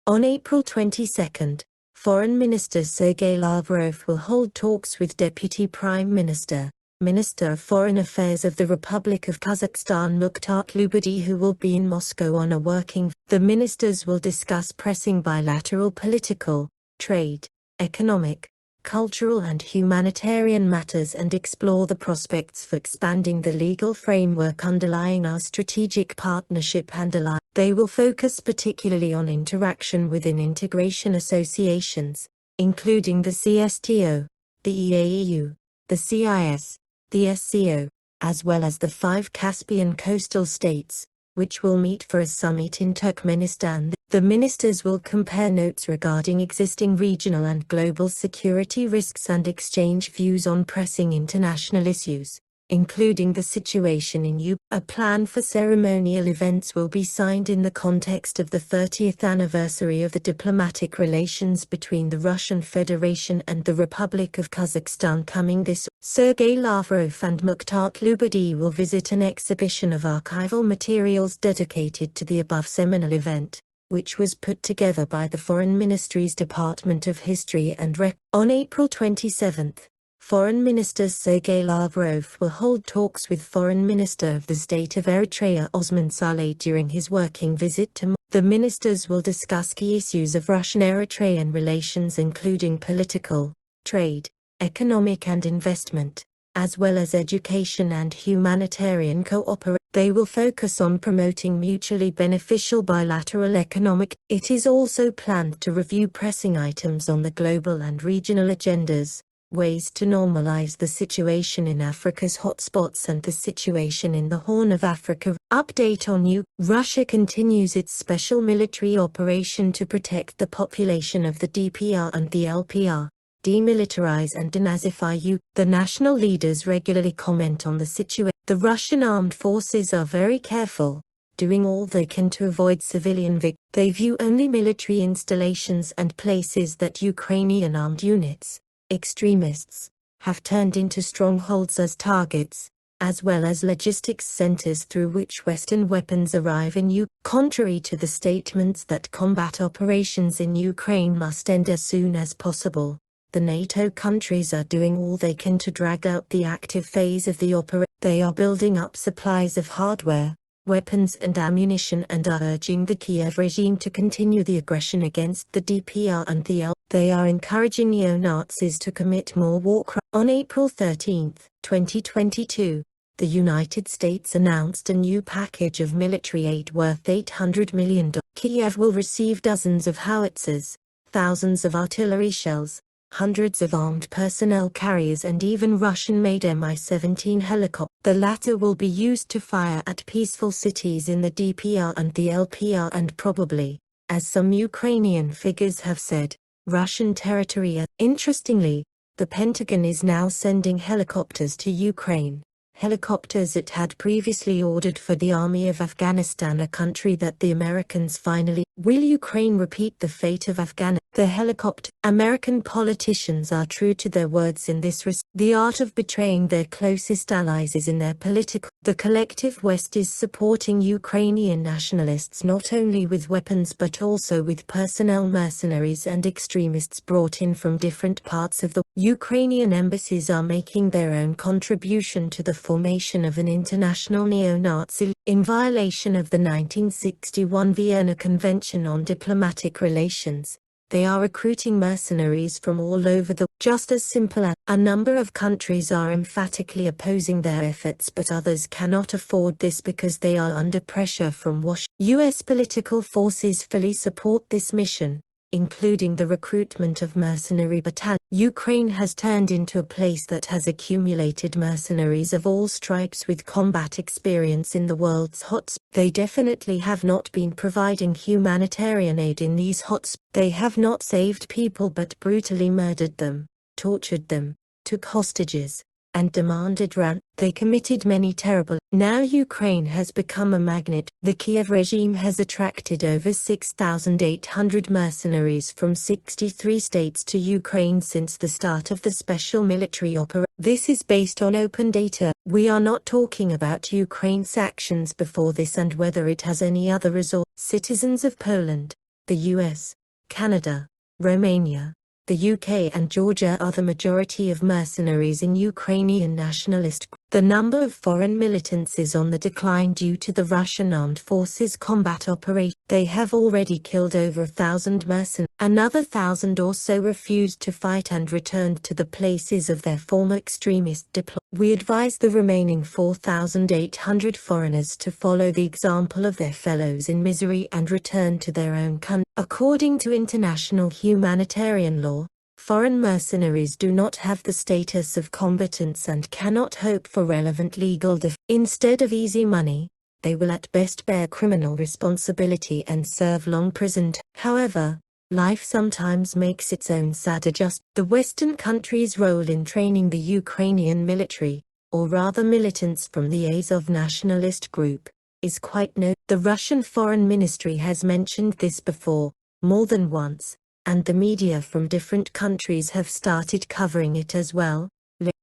On April 22, Foreign Minister Sergei Lavrov will hold talks with Deputy Prime Minister, Minister of Foreign Affairs of the Republic of Kazakhstan Mukhtar Lubadi, who will be in Moscow on a working. The ministers will discuss pressing bilateral political, trade, economic, cultural and humanitarian matters and explore the prospects for expanding the legal framework underlying our strategic partnership and alliance. They will focus particularly on interaction within integration associations, including the CSTO, the EAEU, the CIS, the SCO, as well as the 5 Caspian coastal states, which will meet for a summit in Turkmenistan. The ministers will compare notes regarding existing regional and global security risks and exchange views on pressing international issues, including the situation in Ukraine. A plan for ceremonial events will be signed in the context of the 30th anniversary of the diplomatic relations between the Russian Federation and the Republic of Kazakhstan coming this. Sergei Lavrov and Mukhtar Lubadi will visit an exhibition of archival materials dedicated to the above seminal event, which was put together by the Foreign Ministry's Department of History and On April 27, Foreign Minister Sergei Lavrov will hold talks with Foreign Minister of the State of Eritrea Osman Saleh during his working visit to Moscow. The ministers will discuss key issues of Russian-Eritrean relations including political, trade, economic and investment, as well as education and humanitarian cooperation. They will focus on promoting mutually beneficial bilateral economic. It is also planned to review pressing items on the global and regional agendas, ways to normalize the situation in Africa's hotspots and the situation in the Horn of Africa. Update on Russia continues its special military operation to protect the population of the DPR and the LPR, demilitarize and denazify The national leaders regularly comment on the situation. The Russian armed forces are very careful, doing all they can to avoid civilian victims. They view only military installations and places that Ukrainian armed units, extremists, have turned into strongholds as targets, as well as logistics centers through which Western weapons arrive in Ukraine. Contrary to the statements that combat operations in Ukraine must end as soon as possible, the NATO countries are doing all they can to drag out the active phase of the operation. They are building up supplies of hardware, weapons and ammunition and are urging the Kiev regime to continue the aggression against the DPR and the LPR. They are encouraging neo-Nazis to commit more war crimes. On April 13, 2022, the United States announced a new package of military aid worth $800 million. Kiev will receive dozens of howitzers, thousands of artillery shells, hundreds of armed personnel carriers and even Russian-made Mi-17 helicopters. The latter will be used to fire at peaceful cities in the DPR and the LPR and probably, as some Ukrainian figures have said, Russian territory. Interestingly, the Pentagon is now sending helicopters to Ukraine, helicopters it had previously ordered for the army of Afghanistan, a country that the Americans finally. Will Ukraine repeat the fate of Afghanistan? The helicopter. American politicians are true to their words in this respect. The art of betraying their closest allies is in their political. The collective West is supporting Ukrainian nationalists not only with weapons but also with personnel, mercenaries and extremists brought in from different parts of the. Ukrainian embassies are making their own contribution to the formation of an international neo-Nazi in violation of the 1961 Vienna Convention on Diplomatic Relations. They are recruiting mercenaries from all over the world. Just as simple as a number of countries are emphatically opposing their efforts, but others cannot afford this because they are under pressure from Washington. U.S. political forces fully support this mission, including the recruitment of mercenary battalions. Ukraine has turned into a place that has accumulated mercenaries of all stripes with combat experience in the world's hotspots. They definitely have not been providing humanitarian aid in these hotspots. They have not saved people but brutally murdered them, tortured them, took hostages, and demanded ransom. They committed many terrible. Now Ukraine has become a magnet. The Kiev regime has attracted over 6,800 mercenaries from 63 states to Ukraine since the start of the special military operation. This is based on open data. We are not talking about Ukraine's actions before this and whether it has any other resort. Citizens of Poland, The US, Canada, Romania, the UK and Georgia are the majority of mercenaries in Ukrainian nationalist. The number of foreign militants is on the decline due to the Russian armed forces combat operation. They have already killed over 1,000 mercenaries. Another 1,000 or so refused to fight and returned to the places of their former extremist deployment. We advise the remaining 4,800 foreigners to follow the example of their fellows in misery and return to their own country. According to international humanitarian law, foreign mercenaries do not have the status of combatants and cannot hope for relevant legal defense. Instead of easy money, they will at best bear criminal responsibility and serve long prison. However, life sometimes makes its own sad adjustment. The Western countries' role in training the Ukrainian military, or rather militants from the Azov nationalist group, is quite noteworthy. The Russian Foreign Ministry has mentioned this before, more than once, and the media from different countries have started covering it as well.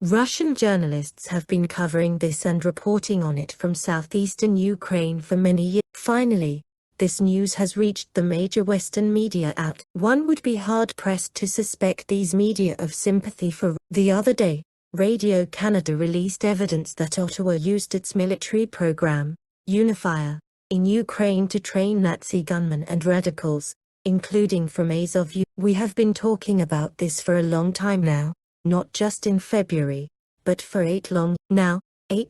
Russian journalists have been covering this and reporting on it from southeastern Ukraine for many years. Finally, this news has reached the major Western media outlets. One would be hard-pressed to suspect these media of sympathy for. The other day, Radio Canada released evidence that Ottawa used its military program, Unifier, in Ukraine to train Nazi gunmen and radicals, including from Azov. We have been talking about this for a long time now, not just in February, but for 8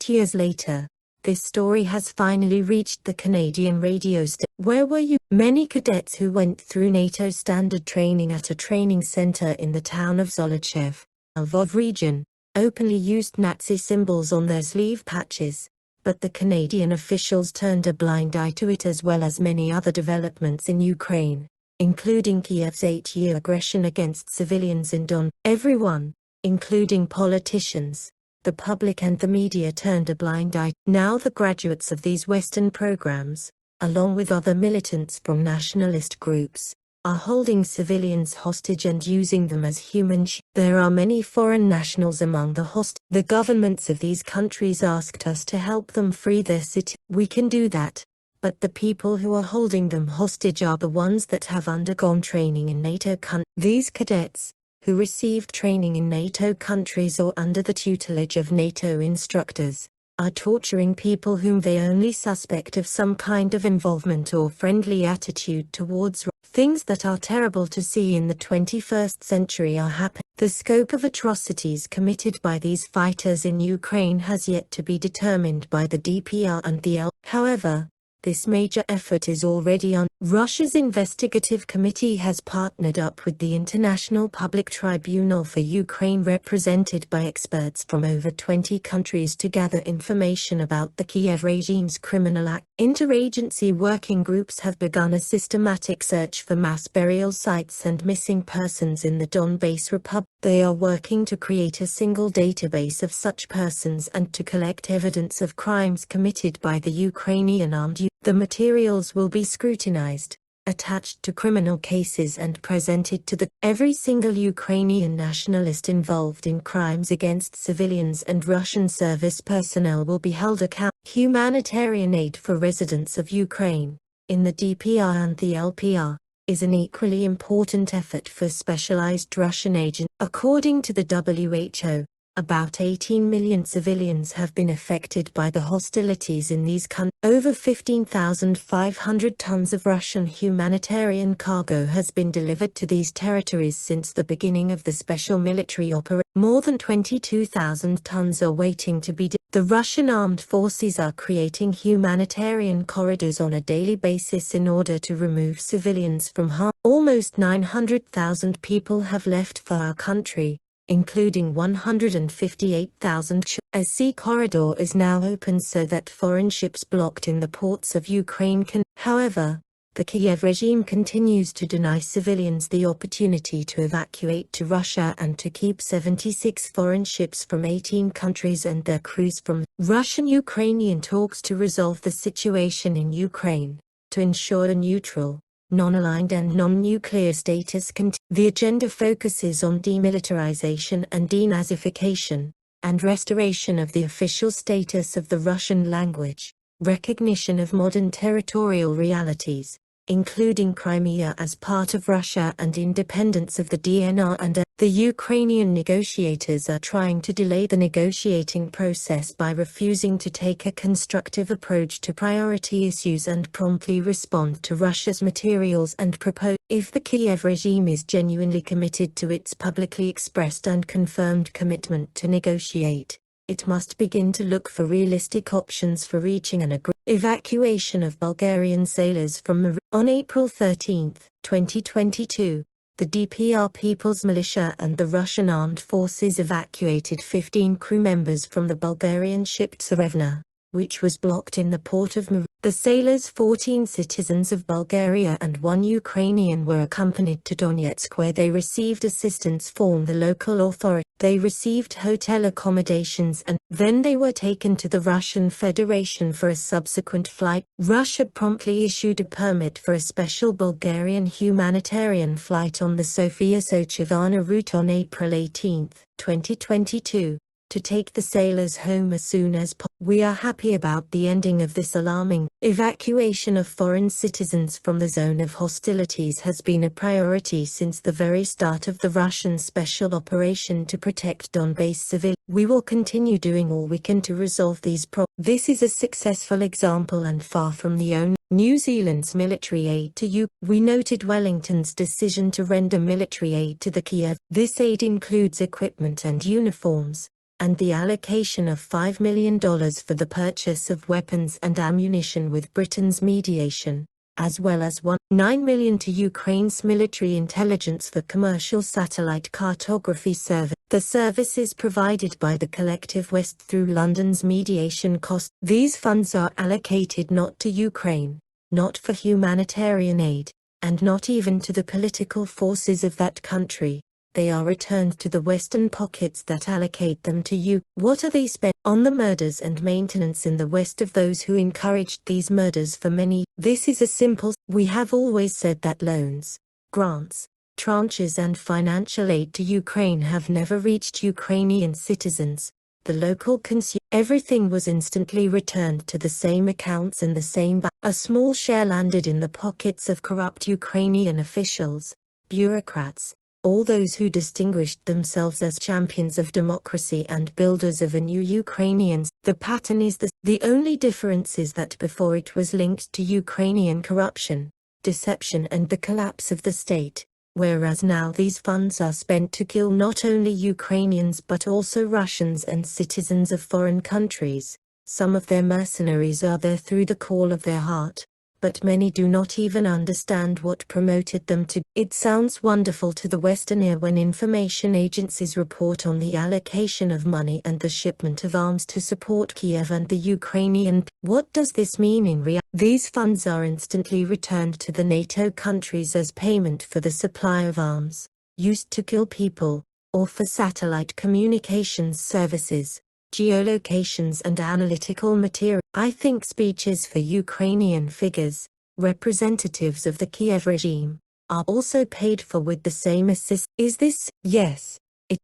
years later. This story has finally reached the Canadian radio station. Where were you? Many cadets who went through NATO standard training at a training center in the town of Zolochev, Lvov region, openly used Nazi symbols on their sleeve patches, but the Canadian officials turned a blind eye to it, as well as many other developments in Ukraine, including Kiev's 8-year aggression against civilians in Donbass. Everyone, including politicians, the public and the media, turned a blind eye. Now the graduates of these Western programs, along with other militants from nationalist groups, are holding civilians hostage and using them as human shields. There are many foreign nationals among the hostages. The governments of these countries asked us to help them free their citizens. We can do that, but the people who are holding them hostage are the ones that have undergone training in NATO countries. These cadets, who received training in NATO countries or under the tutelage of NATO instructors, are torturing people whom they only suspect of some kind of involvement or friendly attitude towards. Things that are terrible to see in the 21st century are happening. The scope of atrocities committed by these fighters in Ukraine has yet to be determined by the DPR and the L. However, this major effort is already on. Russia's investigative committee has partnered up with the International Public Tribunal for Ukraine, represented by experts from over 20 countries, to gather information about the Kiev regime's criminal act. Interagency working groups have begun a systematic search for mass burial sites and missing persons in the Donbass Republic. They are working to create a single database of such persons and to collect evidence of crimes committed by the Ukrainian armed. The materials will be scrutinized, attached to criminal cases and presented to every single Ukrainian nationalist involved in crimes against civilians and Russian service personnel will be held accountable. Humanitarian aid for residents of Ukraine, in the DPR and the LPR, is an equally important effort for specialized Russian agents. According to the WHO, about 18 million civilians have been affected by the hostilities in these countries. Over 15,500 tons of Russian humanitarian cargo has been delivered to these territories since the beginning of the special military operation. More than 22,000 tons are waiting to be The Russian armed forces are creating humanitarian corridors on a daily basis in order to remove civilians from harm. Almost 900,000 people have left for our country, including 158,000 children. A sea corridor is now open so that foreign ships blocked in the ports of Ukraine can. However, the Kiev regime continues to deny civilians the opportunity to evacuate to Russia and to keep 76 foreign ships from 18 countries and their crews from Russian-Ukrainian talks to resolve the situation in Ukraine, to ensure a neutral, non-aligned and non-nuclear status. The agenda focuses on demilitarization and denazification, and restoration of the official status of the Russian language, recognition of modern territorial realities, including Crimea as part of Russia and independence of the DNR and the Ukrainian negotiators are trying to delay the negotiating process by refusing to take a constructive approach to priority issues and promptly respond to Russia's materials and propose. If the Kiev regime is genuinely committed to its publicly expressed and confirmed commitment to negotiate, it must begin to look for realistic options for reaching an agreement. Evacuation of Bulgarian sailors from on April 13, 2022, the DPR People's Militia and the Russian Armed Forces evacuated 15 crew members from the Bulgarian ship Tsarevna, which was blocked in the port of Mar. The sailors, 14 citizens of Bulgaria and 1 Ukrainian, were accompanied to Donetsk, where they received assistance from the local authority. They received hotel accommodations and then they were taken to the Russian Federation for a subsequent flight. Russia promptly issued a permit for a special Bulgarian humanitarian flight on the Sofia Sochivana route on April 18, 2022. To take the sailors home as soon as possible. We are happy about the ending of this alarming evacuation of foreign citizens from the zone of hostilities has been a priority since the very start of the Russian special operation to protect Donbass civilians. We will continue doing all we can to resolve these problems. This is a successful example and far from the only. New Zealand's military aid to Ukraine. We noted Wellington's decision to render military aid to the Kiev. This aid includes equipment and uniforms, and the allocation of $5 million for the purchase of weapons and ammunition with Britain's mediation, as well as $9 million to Ukraine's military intelligence for commercial satellite cartography service. The service is provided by the Collective West through London's mediation cost. These funds are allocated not to Ukraine, not for humanitarian aid, and not even to the political forces of that country. They are returned to the Western pockets that allocate them to you. What are they spent on? The murders and maintenance in the West of those who encouraged these murders for many. This is a simple. We have always said that loans, grants, tranches and financial aid to Ukraine have never reached Ukrainian citizens, the local consumer. Everything was instantly returned to the same accounts and the same bank. A small share landed in the pockets of corrupt Ukrainian officials, bureaucrats, all those who distinguished themselves as champions of democracy and builders of a new Ukrainians. The pattern is the only difference is that before it was linked to Ukrainian corruption, deception and the collapse of the state, whereas now these funds are spent to kill not only Ukrainians but also Russians and citizens of foreign countries. Some of their mercenaries are there through the call of their heart, but many do not even understand what promoted them to. It sounds wonderful to the Western ear when information agencies report on the allocation of money and the shipment of arms to support Kiev and the Ukrainian. What does this mean in reality? These funds are instantly returned to the NATO countries as payment for the supply of arms, used to kill people, or for satellite communications services, geolocations and analytical material. I think speeches for Ukrainian figures, representatives of the Kiev regime, are also paid for with the same assist. Is this? Yes.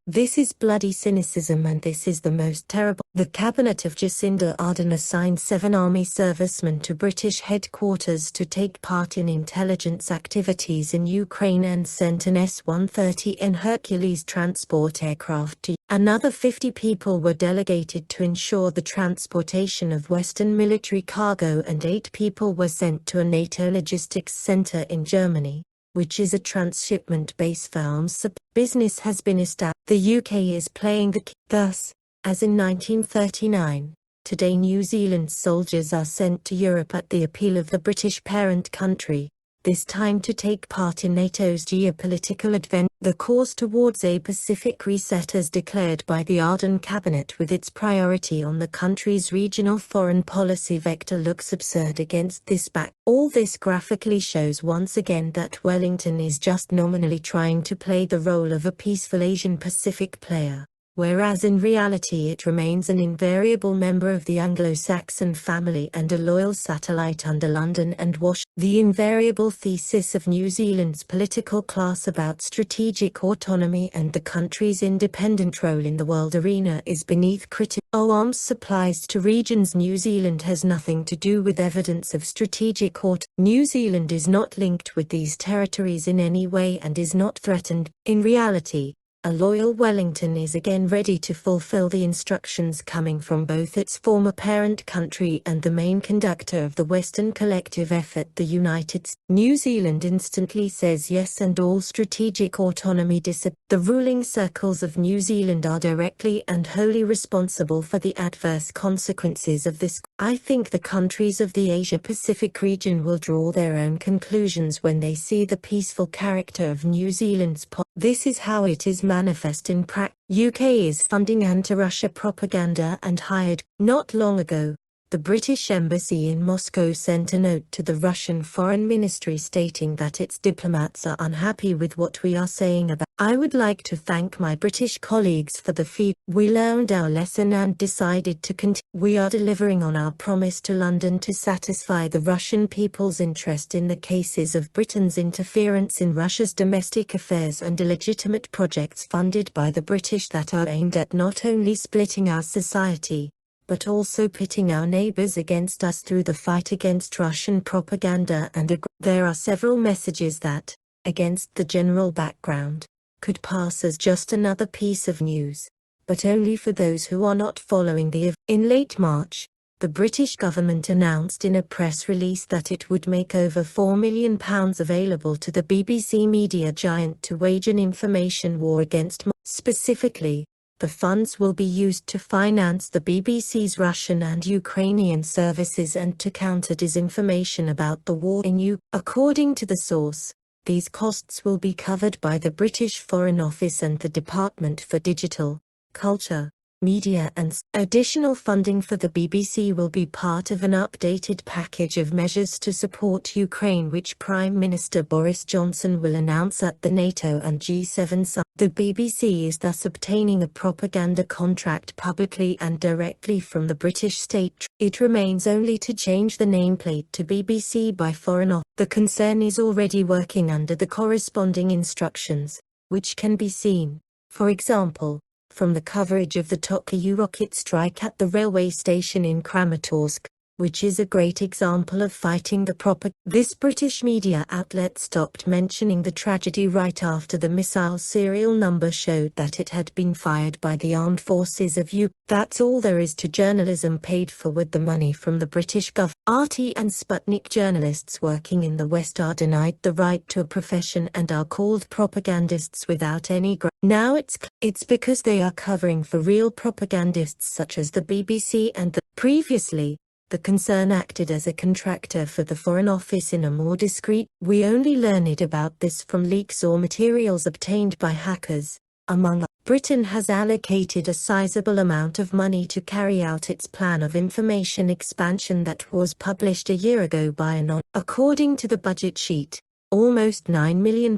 This is bloody cynicism, and this is the most terrible. The cabinet of Jacinda Ardern assigned 7 army servicemen to British headquarters to take part in intelligence activities in Ukraine and sent an S-130N Hercules transport aircraft to. Another 50 people were delegated to ensure the transportation of Western military cargo, and 8 people were sent to a NATO logistics center in Germany, which is a transshipment base for arms. Business has been established. The UK is playing the key. Thus, as in 1939, today New Zealand soldiers are sent to Europe at the appeal of the British parent country, this time to take part in NATO's geopolitical adventure. The course towards a Pacific reset as declared by the Ardern cabinet with its priority on the country's regional foreign policy vector looks absurd against this backdrop. All this graphically shows once again that Wellington is just nominally trying to play the role of a peaceful Asian Pacific player, whereas in reality it remains an invariable member of the Anglo-Saxon family and a loyal satellite under London and Washington. The invariable thesis of New Zealand's political class about strategic autonomy and the country's independent role in the world arena is beneath criticism. Arms supplies to regions. New Zealand has nothing to do with evidence of strategic autonomy. New Zealand is not linked with these territories in any way and is not threatened. In reality, a loyal Wellington is again ready to fulfill the instructions coming from both its former parent country and the main conductor of the Western collective effort, the United States. New Zealand instantly says yes and all strategic autonomy disappears. The ruling circles of New Zealand are directly and wholly responsible for the adverse consequences of this. I think the countries of the Asia-Pacific region will draw their own conclusions when they see the peaceful character of New Zealand's policy. This is how it is manifest in practice. UK is funding anti-Russia propaganda and hired. Not long ago, the British Embassy in Moscow sent a note to the Russian Foreign Ministry stating that its diplomats are unhappy with what we are saying about. I would like to thank my British colleagues for the feedback. We learned our lesson and decided to continue. We are delivering on our promise to London to satisfy the Russian people's interest in the cases of Britain's interference in Russia's domestic affairs and illegitimate projects funded by the British that are aimed at not only splitting our society, but also pitting our neighbors against us through the fight against Russian propaganda and there are several messages that, against the general background, could pass as just another piece of news, but only for those who are not following the event. In late March, the British government announced in a press release that it would make over £4 million available to the BBC media giant to wage an information war against. Specifically, the funds will be used to finance the BBC's Russian and Ukrainian services and to counter disinformation about the war in Ukraine. According to the source, these costs will be covered by the British Foreign Office and the Department for Digital, Culture, Media and additional funding for the BBC will be part of an updated package of measures to support Ukraine which Prime Minister Boris Johnson will announce at the NATO and G7 summit. The BBC is thus obtaining a propaganda contract publicly and directly from the British state. It remains only to change the nameplate to BBC by Foreign Office. The concern is already working under the corresponding instructions, which can be seen, for example, from the coverage of the Tokayu rocket strike at the railway station in Kramatorsk, which is a great example of fighting the propaganda. This British media outlet stopped mentioning the tragedy right after the missile's serial number showed that it had been fired by the armed forces of Ukraine. That's all there is to journalism paid for with the money from the British government. RT and Sputnik journalists working in the West are denied the right to a profession and are called propagandists without any ground. Now it's because they are covering for real propagandists such as the BBC and the previously. The concern acted as a contractor for the Foreign Office in a more discreet. We only learned about this from leaks or materials obtained by hackers, among others. Britain has allocated a sizable amount of money to carry out its plan of information expansion that was published a year ago by according to the budget sheet, almost £9 million,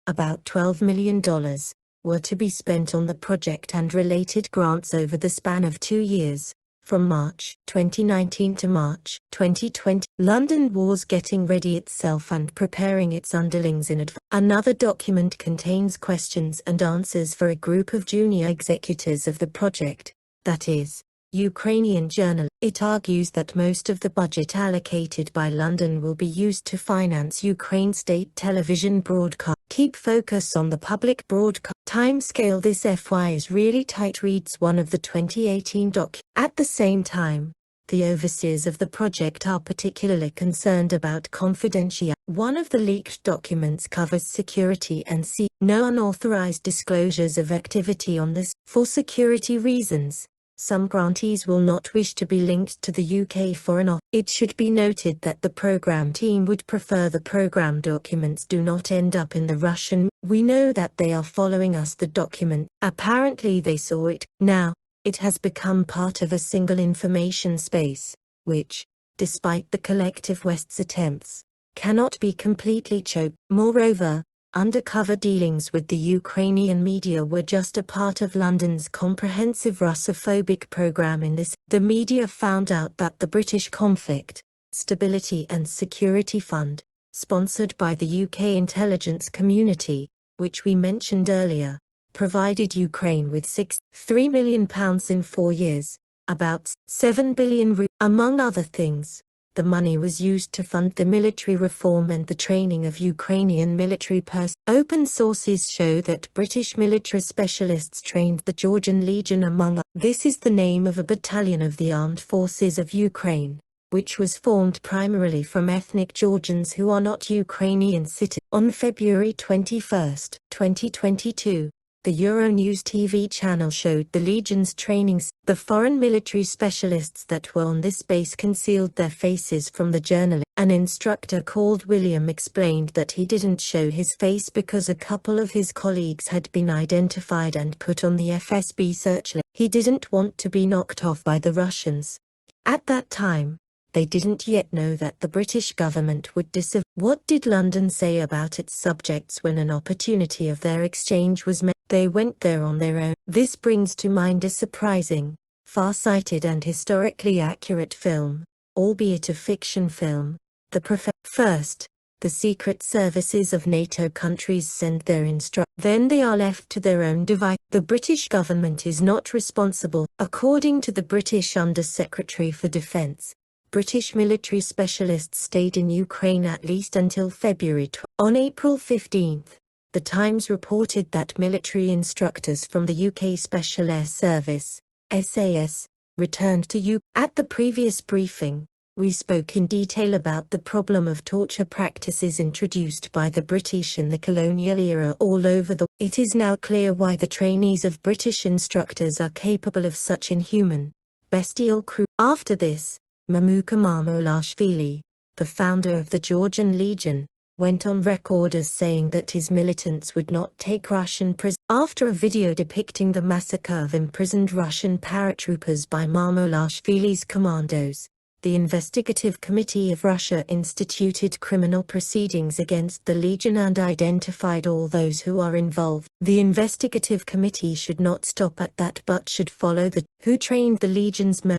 about $12 million, were to be spent on the project and related grants over the span of 2 years. From March 2019 to March 2020, London was getting ready itself and preparing its underlings in advance. Another document contains questions and answers for a group of junior executors of the project, that is, Ukrainian journalists. It argues that most of the budget allocated by London will be used to finance Ukraine state television broadcast. Keep focus on the public broadcast. Timescale. This FY is really tight, reads one of the 2018 doc. At the same time, the overseers of the project are particularly concerned about confidentiality. One of the leaked documents covers security and no unauthorized disclosures of activity on this. For security reasons, some grantees will not wish to be linked to the UK Foreign Office. It should be noted that the program team would prefer the program documents do not end up in the Russian. We know that they are following us. The document, apparently they saw it. Now, it has become part of a single information space, which, despite the collective West's attempts, cannot be completely choked. Moreover, Undercover dealings with the Ukrainian media were just a part of London's comprehensive Russophobic program. In this, the media found out that the British Conflict, Stability and Security Fund, sponsored by the UK intelligence community, which we mentioned earlier, provided Ukraine with £3 million in 4 years, about £7 billion. Among other things, the money was used to fund the military reform and the training of Ukrainian military personnel. Open sources show that British military specialists trained the Georgian Legion among others. This is the name of a battalion of the Armed Forces of Ukraine, which was formed primarily from ethnic Georgians who are not Ukrainian citizens. On February 21, 2022, the Euronews TV channel showed the Legion's trainings. The foreign military specialists that were on this base concealed their faces from the journalist. An instructor called William explained that he didn't show his face because a couple of his colleagues had been identified and put on the FSB search list. He didn't want to be knocked off by the Russians. At that time, they didn't yet know that the British government would disavow. What did London say about its subjects when an opportunity of their exchange was met? They went there on their own. This brings to mind a surprising, far-sighted and historically accurate film, albeit a fiction film. First, the secret services of NATO countries send their instructors. Then they are left to their own device. The British government is not responsible. According to the British Under-Secretary for Defence, British military specialists stayed in Ukraine at least until February. On April 15, The Times reported that military instructors from the UK Special Air Service, SAS, returned to Ukraine. At the previous briefing, we spoke in detail about the problem of torture practices introduced by the British in the colonial era all over the world. It is now clear why the trainees of British instructors are capable of such inhuman, bestial cruelty. After this, Mamuka Mamolashvili, the founder of the Georgian Legion, went on record as saying that his militants would not take Russian prisoners. After a video depicting the massacre of imprisoned Russian paratroopers by Mamolashvili's commandos, the Investigative Committee of Russia instituted criminal proceedings against the Legion and identified all those who are involved. The Investigative Committee should not stop at that but should follow who trained the Legion's men.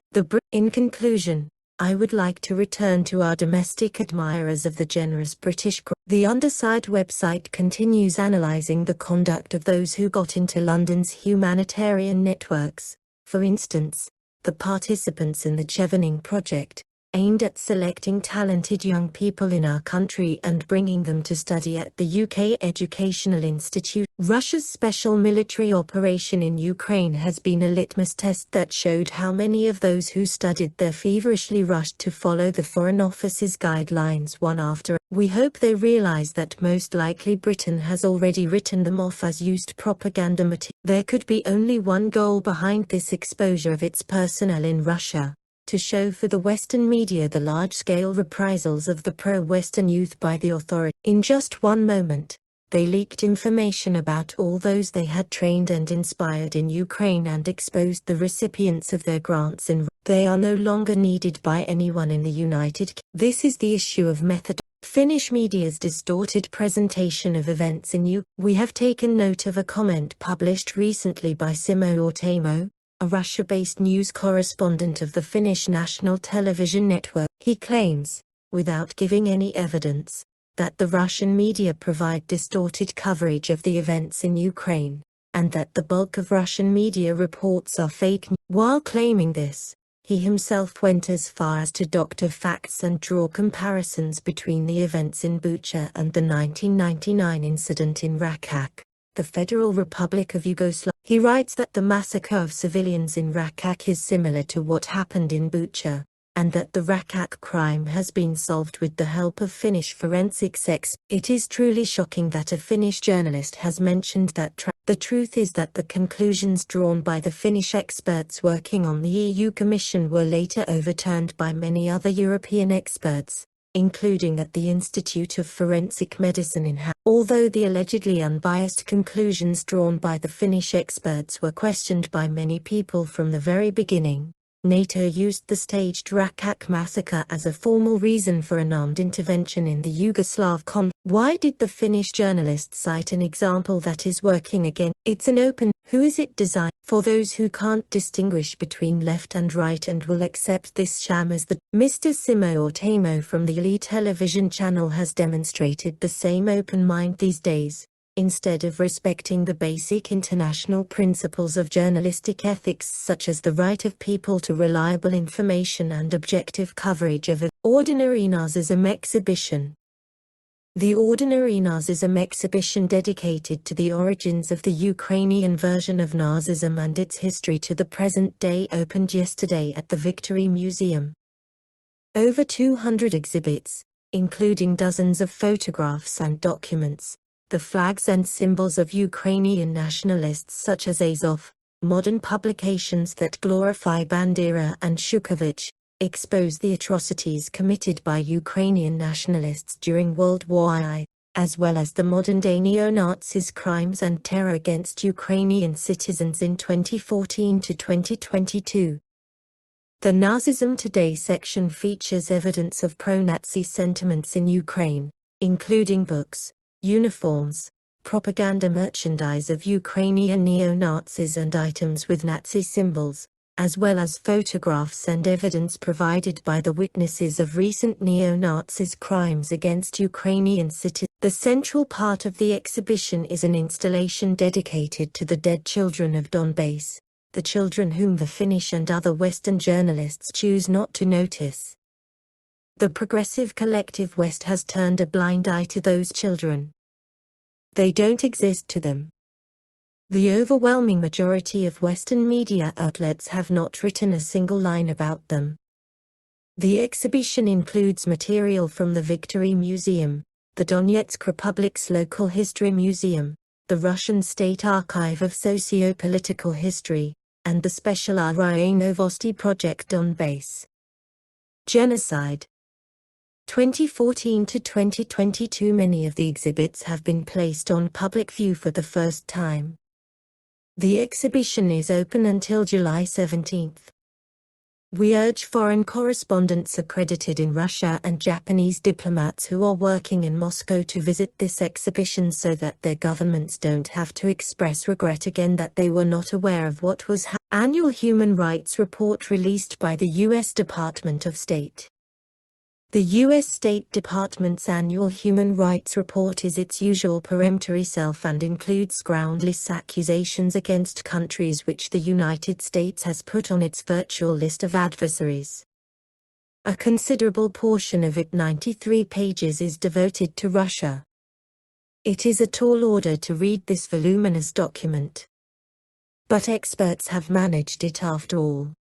In conclusion, I would like to return to our domestic admirers of the generous British Crown. The Underside website continues analysing the conduct of those who got into London's humanitarian networks. For instance, the participants in the Chevening project, aimed at selecting talented young people in our country and bringing them to study at the UK Educational Institute. Russia's special military operation in Ukraine has been a litmus test that showed how many of those who studied there feverishly rushed to follow the Foreign Office's guidelines one after another. We hope they realize that most likely Britain has already written them off as used propaganda material. There could be only one goal behind this exposure of its personnel in Russia: to show for the Western media the large-scale reprisals of the pro-Western youth by the authorities. In just one moment, they leaked information about all those they had trained and inspired in Ukraine and exposed the recipients of their grants in. They are no longer needed by anyone in the United Kingdom. This is the issue of method. Finnish media's distorted presentation of events in Ukraine. We have taken note of a comment published recently by Simo Ortamo, a Russia-based news correspondent of the Finnish national television network. He claims, without giving any evidence, that the Russian media provide distorted coverage of the events in Ukraine, and that the bulk of Russian media reports are fake news. While claiming this, he himself went as far as to doctor facts and draw comparisons between the events in Bucha and the 1999 incident in Rakak, the Federal Republic of Yugoslavia. He writes that the massacre of civilians in Rakak is similar to what happened in Bucha, and that the Rakak crime has been solved with the help of Finnish forensics experts. It is truly shocking that a Finnish journalist has mentioned that. The truth is that the conclusions drawn by the Finnish experts working on the EU Commission were later overturned by many other European experts, including at the Institute of Forensic Medicine in Although the allegedly unbiased conclusions drawn by the Finnish experts were questioned by many people from the very beginning, NATO used the staged Rakak massacre as a formal reason for an armed intervention in the Yugoslav conflict. Why did the Finnish journalist cite an example that is working again? It's an open, who is it designed for those who can't distinguish between left and right and will accept this sham as the Mr. Simo or Tamo from the Elite television channel has demonstrated the same open mind these days. Instead of respecting the basic international principles of journalistic ethics such as the right of people to reliable information and objective coverage of an ordinary Nazism exhibition. The Ordinary Nazism exhibition dedicated to the origins of the Ukrainian version of Nazism and its history to the present day opened yesterday at the Victory Museum. Over 200 exhibits, including dozens of photographs and documents, the flags and symbols of Ukrainian nationalists such as Azov, modern publications that glorify Bandera and Shukovich, expose the atrocities committed by Ukrainian nationalists during World War I, as well as the modern-day neo-Nazis' crimes and terror against Ukrainian citizens in 2014 to 2022. The Nazism Today section features evidence of pro-Nazi sentiments in Ukraine, including books, uniforms, propaganda merchandise of Ukrainian neo-Nazis and items with Nazi symbols, as well as photographs and evidence provided by the witnesses of recent neo-Nazis' crimes against Ukrainian citizens. The central part of the exhibition is an installation dedicated to the dead children of Donbass, the children whom the Finnish and other Western journalists choose not to notice. The progressive collective West has turned a blind eye to those children. They don't exist to them. The overwhelming majority of Western media outlets have not written a single line about them. The exhibition includes material from the Victory Museum, the Donetsk Republic's local history museum, the Russian State Archive of Socio-Political History, and the special RIA Novosti Project Donbass. Genocide. 2014 to 2022. Many of the exhibits have been placed on public view for the first time. The exhibition is open until July 17. We urge foreign correspondents accredited in Russia and Japanese diplomats who are working in Moscow to visit this exhibition so that their governments don't have to express regret again that they were not aware of what was happening. Annual Human Rights Report released by the U.S. Department of State. The U.S. State Department's annual Human Rights Report is its usual peremptory self and includes groundless accusations against countries which the United States has put on its virtual list of adversaries. A considerable portion of it, 93 pages, is devoted to Russia. It is a tall order to read this voluminous document. But experts have managed it after all.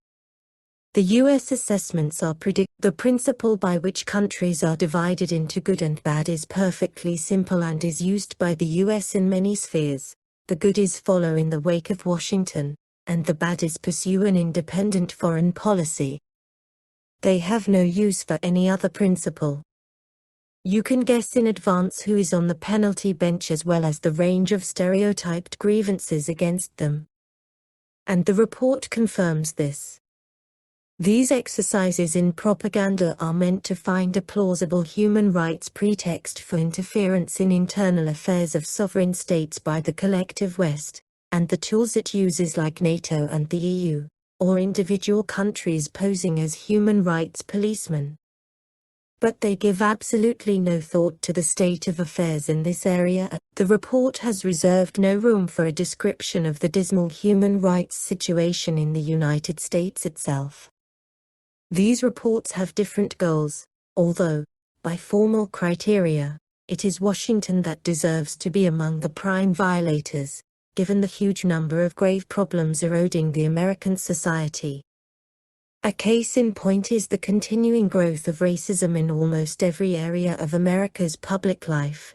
The U.S. assessments are the principle by which countries are divided into good and bad is perfectly simple and is used by the U.S. in many spheres. The good is follow in the wake of Washington, and the bad is pursue an independent foreign policy. They have no use for any other principle. You can guess in advance who is on the penalty bench as well as the range of stereotyped grievances against them. And the report confirms this. These exercises in propaganda are meant to find a plausible human rights pretext for interference in internal affairs of sovereign states by the collective West, and the tools it uses like NATO and the EU, or individual countries posing as human rights policemen. But they give absolutely no thought to the state of affairs in this area. The report has reserved no room for a description of the dismal human rights situation in the United States itself. These reports have different goals, although, by formal criteria, it is Washington that deserves to be among the prime violators, given the huge number of grave problems eroding the American society. A case in point is the continuing growth of racism in almost every area of America's public life.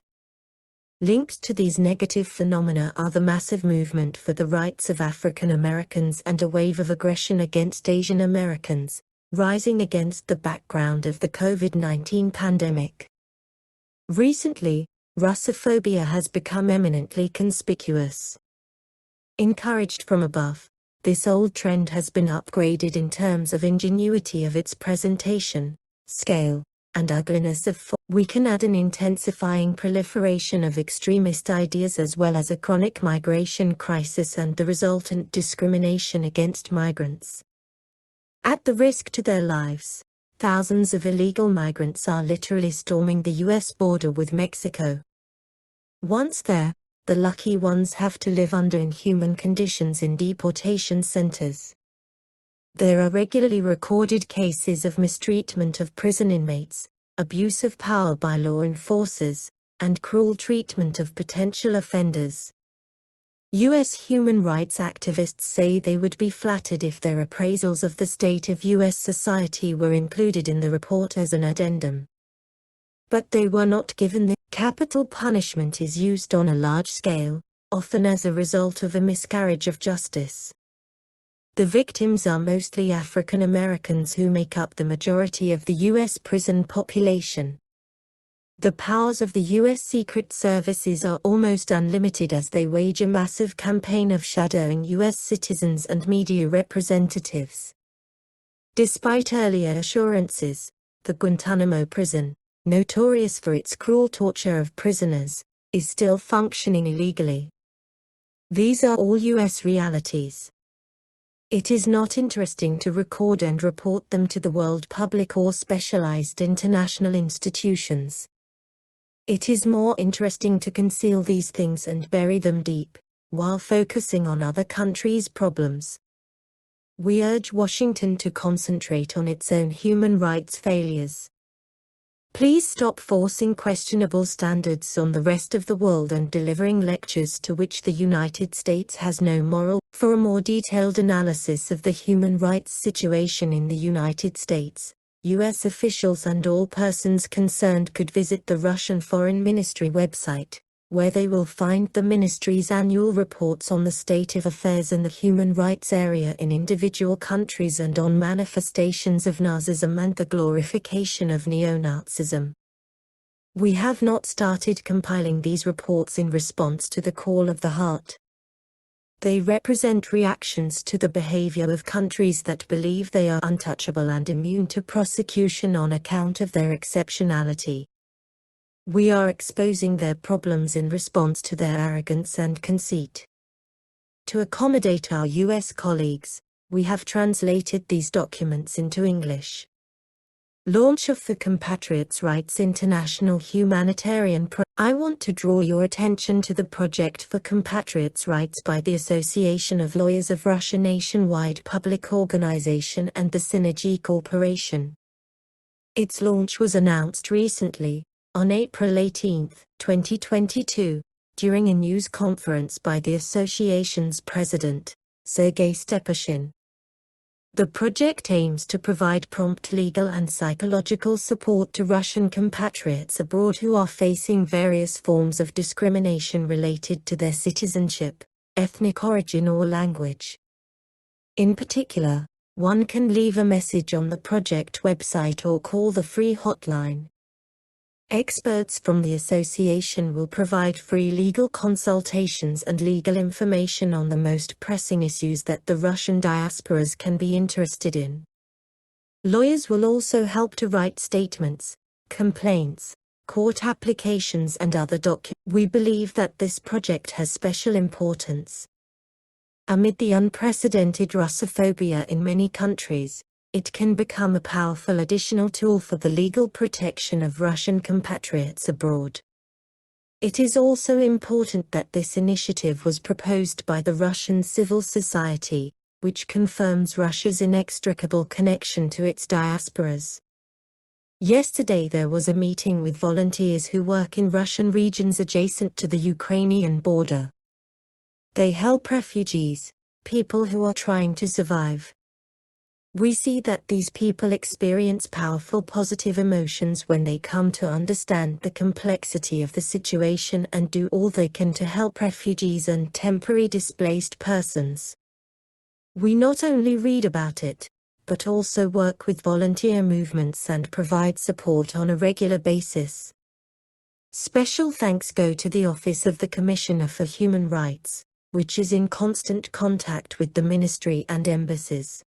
Linked to these negative phenomena are the massive movement for the rights of African Americans and a wave of aggression against Asian Americans, rising against the background of the COVID-19 pandemic. Recently, Russophobia has become eminently conspicuous. Encouraged from above, This old trend has been upgraded in terms of ingenuity of its presentation, scale, and ugliness of form. We can add an intensifying proliferation of extremist ideas as well as a chronic migration crisis and the resultant discrimination against migrants. At the risk to their lives, thousands of illegal migrants are literally storming the US border with Mexico. Once there, the lucky ones have to live under inhuman conditions in deportation centers. There are regularly recorded cases of mistreatment of prison inmates, abuse of power by law enforcers, and cruel treatment of potential offenders. U.S. human rights activists say they would be flattered if their appraisals of the state of U.S. society were included in the report as an addendum. But they were not given the capital punishment is used on a large scale, often as a result of a miscarriage of justice. The victims are mostly African Americans who make up the majority of the U.S. prison population. The powers of the U.S. Secret Services are almost unlimited as they wage a massive campaign of shadowing U.S. citizens and media representatives. Despite earlier assurances, the Guantanamo prison, notorious for its cruel torture of prisoners, is still functioning illegally. These are all U.S. realities. It is not interesting to record and report them to the world public or specialized international institutions. It is more interesting to conceal these things and bury them deep, while focusing on other countries' problems. We urge Washington to concentrate on its own human rights failures. Please stop forcing questionable standards on the rest of the world and delivering lectures to which the United States has no moral. For a more detailed analysis of the human rights situation in the United States, U.S. officials and all persons concerned could visit the Russian Foreign Ministry website, where they will find the ministry's annual reports on the state of affairs in the human rights area in individual countries and on manifestations of Nazism and the glorification of neo-Nazism. We have not started compiling these reports in response to the call of the heart. They represent reactions to the behavior of countries that believe they are untouchable and immune to prosecution on account of their exceptionality. We are exposing their problems in response to their arrogance and conceit. To accommodate our U.S. colleagues, we have translated these documents into English. Launch of the Compatriots' Rights International Humanitarian I want to draw your attention to the Project for Compatriots' Rights by the Association of Lawyers of Russia nationwide public organization and the Synergy Corporation. Its launch was announced recently, on April 18, 2022, during a news conference by the association's president, Sergei Stepashin. The project aims to provide prompt legal and psychological support to Russian compatriots abroad who are facing various forms of discrimination related to their citizenship, ethnic origin or language. In particular, one can leave a message on the project website or call the free hotline. Experts from the association will provide free legal consultations and legal information on the most pressing issues that the Russian diasporas can be interested in. Lawyers will also help to write statements, complaints, court applications and other documents. We believe that this project has special importance. Amid the unprecedented Russophobia in many countries, it can become a powerful additional tool for the legal protection of Russian compatriots abroad. It is also important that this initiative was proposed by the Russian civil society, which confirms Russia's inextricable connection to its diasporas. Yesterday there was a meeting with volunteers who work in Russian regions adjacent to the Ukrainian border. They help refugees, people who are trying to survive. We see that these people experience powerful positive emotions when they come to understand the complexity of the situation and do all they can to help refugees and temporarily displaced persons. We not only read about it, but also work with volunteer movements and provide support on a regular basis. Special thanks go to the Office of the Commissioner for Human Rights, which is in constant contact with the ministry and embassies.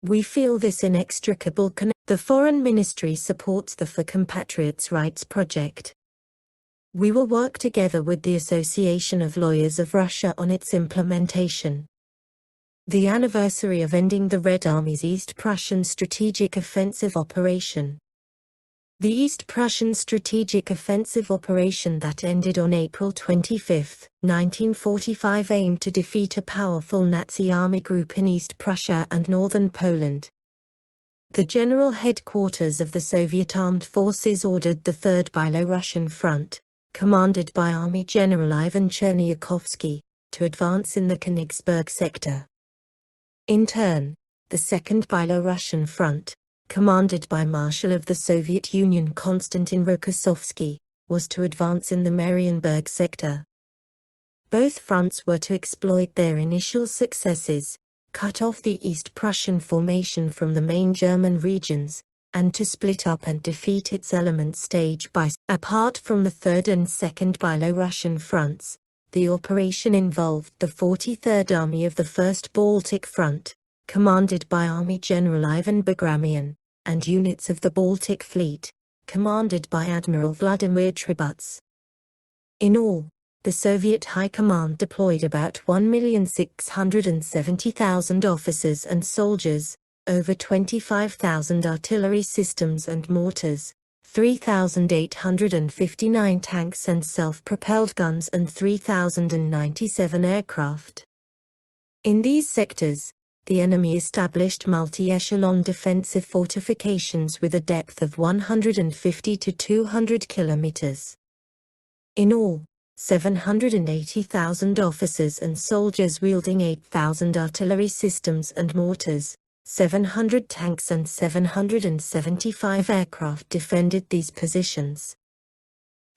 We feel this inextricable connection. The Foreign Ministry supports the For Compatriots' Rights project. We will work together with the Association of Lawyers of Russia on its implementation. The anniversary of ending the Red Army's East Prussian strategic offensive operation. The East Prussian strategic offensive operation that ended on April 25, 1945 aimed to defeat a powerful Nazi army group in East Prussia and northern Poland. The general headquarters of the Soviet armed forces ordered the Third Byelorussian Front, commanded by Army General Ivan Cherniakovsky, to advance in the Königsberg sector. In turn, the Second Byelorussian Front, commanded by Marshal of the Soviet Union Konstantin Rokossovsky, was to advance in the Marienburg sector. Both fronts were to exploit their initial successes, cut off the East Prussian formation from the main German regions, and to split up and defeat its elements stage by stage. Apart from the Third and Second Byelorussian fronts, the operation involved the 43rd Army of the First Baltic Front, commanded by Army General Ivan Bagramian, and units of the Baltic Fleet, commanded by Admiral Vladimir Tributs. In all, the Soviet High Command deployed about 1,670,000 officers and soldiers, over 25,000 artillery systems and mortars, 3,859 tanks and self-propelled guns and 3,097 aircraft. In these sectors, the enemy established multi-echelon defensive fortifications with a depth of 150 to 200 kilometers. In all, 780,000 officers and soldiers wielding 8,000 artillery systems and mortars, 700 tanks and 775 aircraft defended these positions.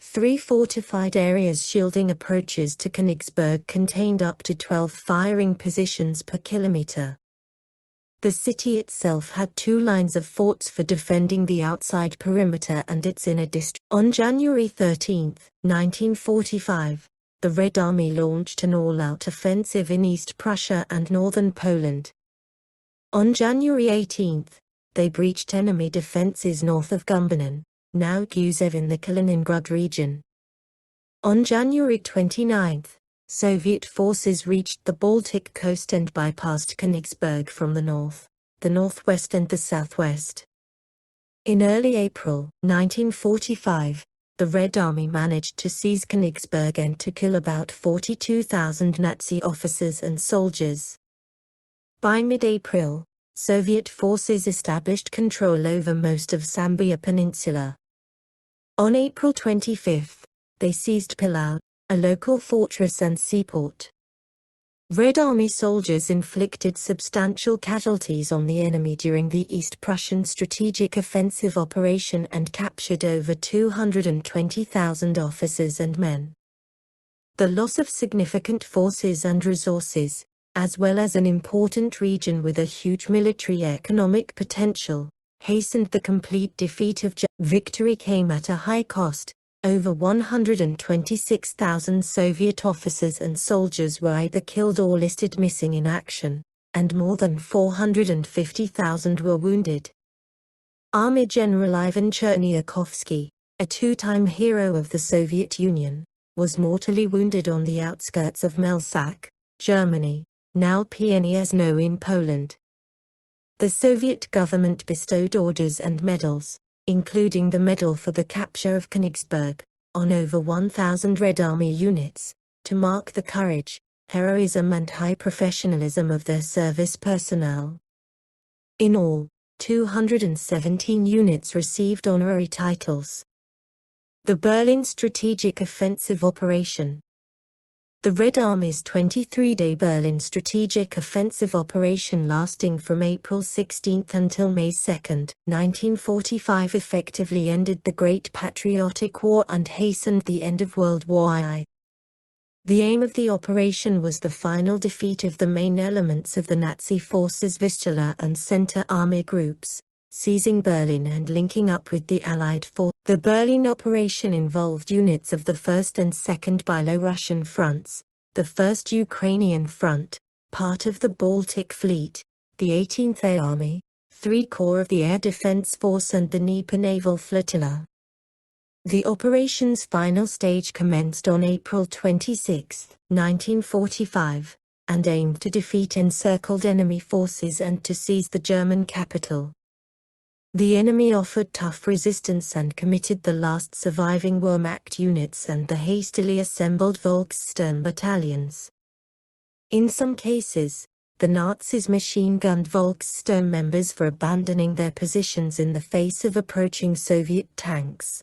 3 fortified areas shielding approaches to Königsberg contained up to 12 firing positions per kilometer. The city itself had 2 lines of forts for defending the outside perimeter and its inner district. On January 13, 1945, the Red Army launched an all-out offensive in East Prussia and northern Poland. On January 18, they breached enemy defenses north of Gumbinnen, now Gusev in the Kaliningrad region. On January 29, Soviet forces reached the Baltic coast and bypassed Königsberg from the north, the northwest and the southwest. In early April 1945, the Red Army managed to seize Königsberg and to kill about 42,000 Nazi officers and soldiers. By mid-April, Soviet forces established control over most of Sambia Peninsula. On April 25, they seized Pillau, a local fortress and seaport. Red Army soldiers inflicted substantial casualties on the enemy during the East Prussian strategic offensive operation and captured over 220,000 officers and men. The loss of significant forces and resources, as well as an important region with a huge military economic potential, hastened the complete defeat of Germany. Victory came at a high cost. Over 126,000 Soviet officers and soldiers were either killed or listed missing in action, and more than 450,000 were wounded. Army General Ivan Cherniakovsky, a 2-time hero of the Soviet Union, was mortally wounded on the outskirts of Melsak, Germany, now Pieniezno in Poland. The Soviet government bestowed orders and medals, including the medal for the capture of Königsberg, on over 1,000 Red Army units, to mark the courage, heroism and high professionalism of their service personnel. In all, 217 units received honorary titles. The Berlin Strategic Offensive Operation. The Red Army's 23-day Berlin Strategic Offensive Operation lasting from April 16 until May 2, 1945 effectively ended the Great Patriotic War and hastened the end of World War I. The aim of the operation was the final defeat of the main elements of the Nazi forces' Vistula and Center Army groups, seizing Berlin and linking up with the Allied forces. The Berlin operation involved units of the 1st and 2nd Byelorussian fronts, the 1st Ukrainian Front, part of the Baltic Fleet, the 18th Air Army, 3 Corps of the Air Defense Force and the Dnieper Naval Flotilla. The operation's final stage commenced on April 26, 1945, and aimed to defeat encircled enemy forces and to seize the German capital. The enemy offered tough resistance and committed the last surviving Wehrmacht units and the hastily assembled Volkssturm battalions. In some cases, the Nazis machine-gunned Volkssturm members for abandoning their positions in the face of approaching Soviet tanks.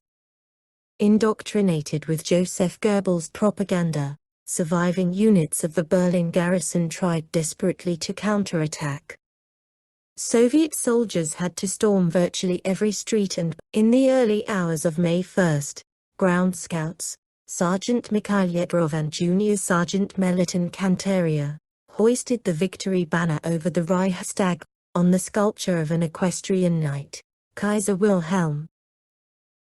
Indoctrinated with Joseph Goebbels' propaganda, surviving units of the Berlin garrison tried desperately to counterattack. Soviet soldiers had to storm virtually every street and, in the early hours of May 1, ground scouts, Sergeant Mikhail Yedrov and Junior Sergeant Meliton Kanteria, hoisted the victory banner over the Reichstag, on the sculpture of an equestrian knight, Kaiser Wilhelm.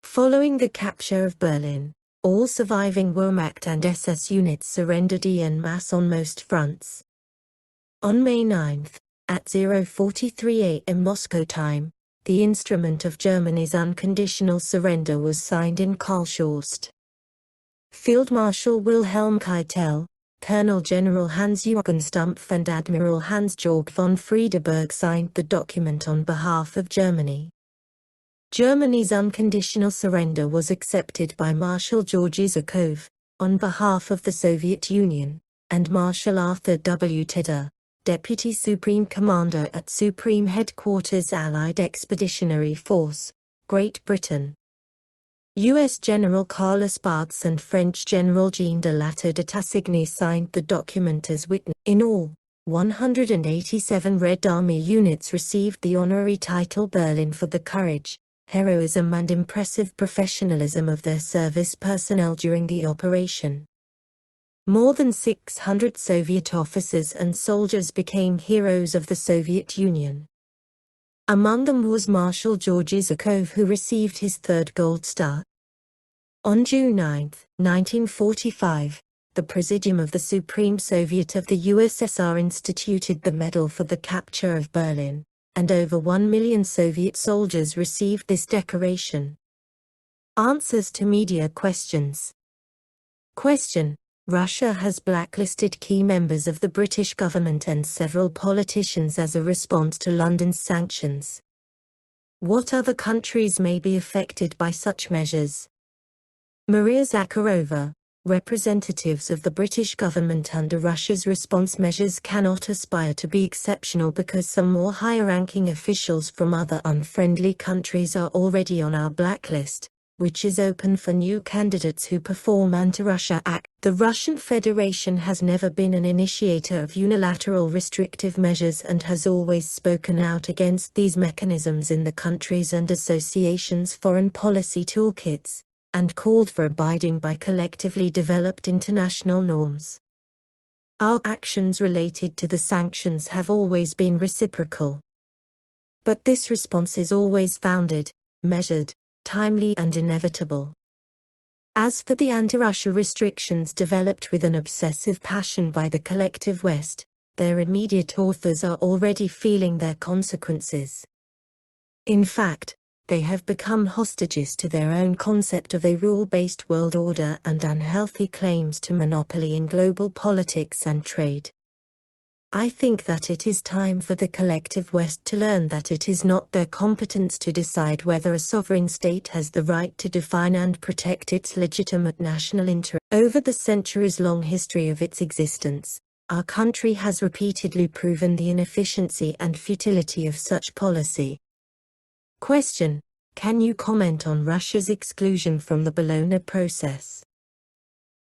Following the capture of Berlin, all surviving Wehrmacht and SS units surrendered en masse on most fronts. On May 9, at 0:43 am Moscow time, the instrument of Germany's unconditional surrender was signed in Karlshorst. Field Marshal Wilhelm Keitel, Colonel General Hans-Jürgen Stumpf and Admiral Hans-Georg von Friedeberg signed the document on behalf of Germany. Germany's unconditional surrender was accepted by Marshal Georgy Zakharova, on behalf of the Soviet Union, and Marshal Arthur W. Tedder, Deputy Supreme Commander at Supreme Headquarters Allied Expeditionary Force, Great Britain. U.S. General Carlos Barthes and French General Jean de Latter de Tassigny signed the document as witness. In all, 187 Red Army units received the honorary title Berlin for the courage, heroism and impressive professionalism of their service personnel during the operation. More than 600 Soviet officers and soldiers became heroes of the Soviet Union. Among them was Marshal Georgy Zakharova, who received his 3rd Gold Star. On June 9, 1945, the Presidium of the Supreme Soviet of the USSR instituted the Medal for the Capture of Berlin, and over 1 million Soviet soldiers received this decoration. Answers to media questions. Question: Russia has blacklisted key members of the British government and several politicians as a response to London's sanctions. What other countries may be affected by such measures? Maria Zakharova, representatives of the British government under Russia's response measures cannot aspire to be exceptional because some more higher-ranking officials from other unfriendly countries are already on our blacklist, which is open for new candidates who perform anti-Russia acts. The Russian Federation has never been an initiator of unilateral restrictive measures and has always spoken out against these mechanisms in the countries and associations' foreign policy toolkits, and called for abiding by collectively developed international norms. Our actions related to the sanctions have always been reciprocal. But this response is always founded, measured, timely and inevitable. As for the anti-Russia restrictions developed with an obsessive passion by the collective West, their immediate authors are already feeling their consequences. In fact, they have become hostages to their own concept of a rule-based world order and unhealthy claims to monopoly in global politics and trade. I think that it is time for the collective West to learn that it is not their competence to decide whether a sovereign state has the right to define and protect its legitimate national interest. Over the centuries-long history of its existence, our country has repeatedly proven the inefficiency and futility of such policy. Question: Can you comment on Russia's exclusion from the Bologna process?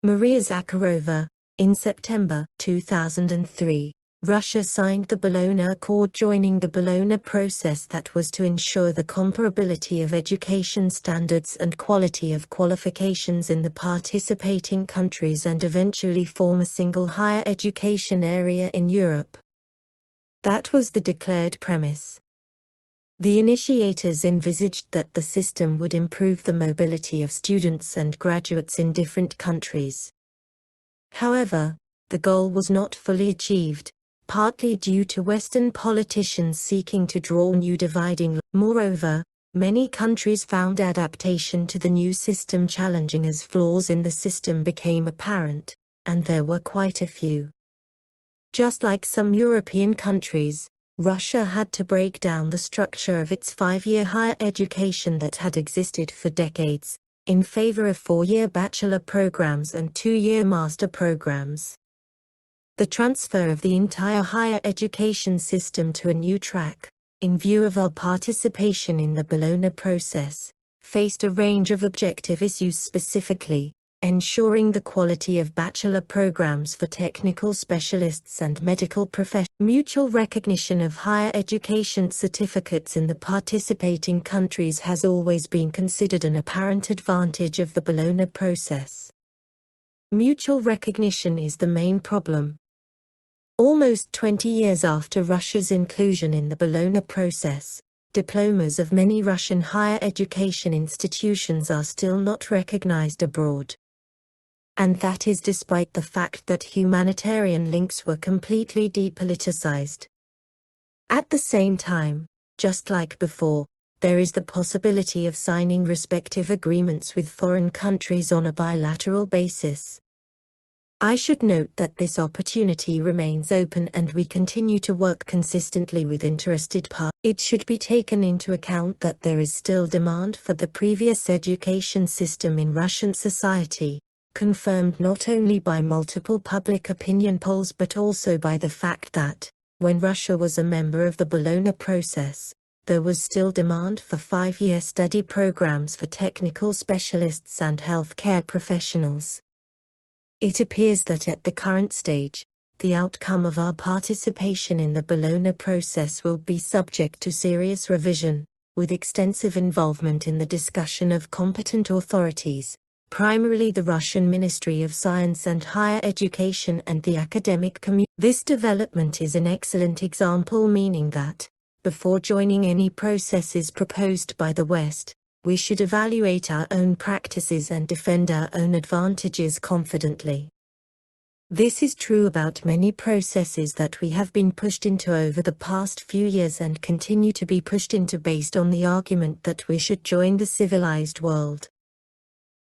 Maria Zakharova, in September 2003. Russia signed the Bologna Accord, joining the Bologna process that was to ensure the comparability of education standards and quality of qualifications in the participating countries and eventually form a single higher education area in Europe. That was the declared premise. The initiators envisaged that the system would improve the mobility of students and graduates in different countries. However, the goal was not fully achieved, partly due to Western politicians seeking to draw new dividing lines. Moreover, many countries found adaptation to the new system challenging as flaws in the system became apparent, and there were quite a few. Just like some European countries, Russia had to break down the structure of its 5-year higher education that had existed for decades, in favor of 4-year bachelor programs and 2-year master programs. The transfer of the entire higher education system to a new track, in view of our participation in the Bologna process, faced a range of objective issues, specifically ensuring the quality of bachelor programs for technical specialists and medical professionals. Mutual recognition of higher education certificates in the participating countries has always been considered an apparent advantage of the Bologna process. Mutual recognition is the main problem. Almost 20 years after Russia's inclusion in the Bologna process, diplomas of many Russian higher education institutions are still not recognized abroad. And that is despite the fact that humanitarian links were completely depoliticized. At the same time, just like before, there is the possibility of signing respective agreements with foreign countries on a bilateral basis. I should note that this opportunity remains open and we continue to work consistently with interested parties. It should be taken into account that there is still demand for the previous education system in Russian society, confirmed not only by multiple public opinion polls but also by the fact that, when Russia was a member of the Bologna process, there was still demand for 5-year study programs for technical specialists and healthcare professionals. It appears that at the current stage, the outcome of our participation in the Bologna process will be subject to serious revision, with extensive involvement in the discussion of competent authorities, primarily the Russian Ministry of Science and Higher Education and the academic community. This development is an excellent example, meaning that, before joining any processes proposed by the West, we should evaluate our own practices and defend our own advantages confidently. This is true about many processes that we have been pushed into over the past few years and continue to be pushed into based on the argument that we should join the civilized world.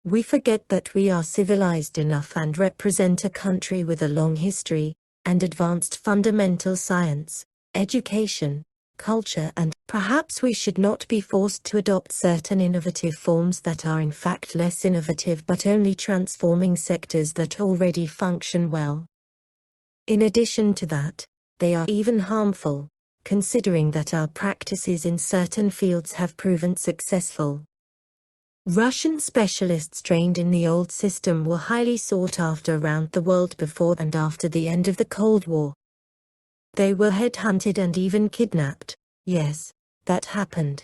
We forget that we are civilized enough and represent a country with a long history, and advanced fundamental science, education, culture, and perhaps we should not be forced to adopt certain innovative forms that are in fact less innovative but only transforming sectors that already function well. In addition to that, they are even harmful, considering that our practices in certain fields have proven successful. Russian specialists trained in the old system were highly sought after around the world before and after the end of the Cold War. They were headhunted and even kidnapped. Yes, that happened.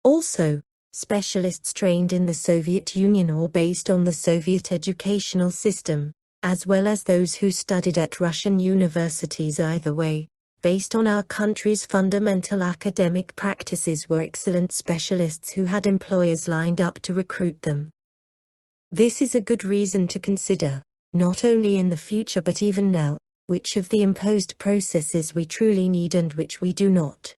Also, specialists trained in the Soviet Union or based on the Soviet educational system, as well as those who studied at Russian universities, either way, based on our country's fundamental academic practices, were excellent specialists who had employers lined up to recruit them. This is a good reason to consider, not only in the future but even now, which of the imposed processes we truly need and which we do not.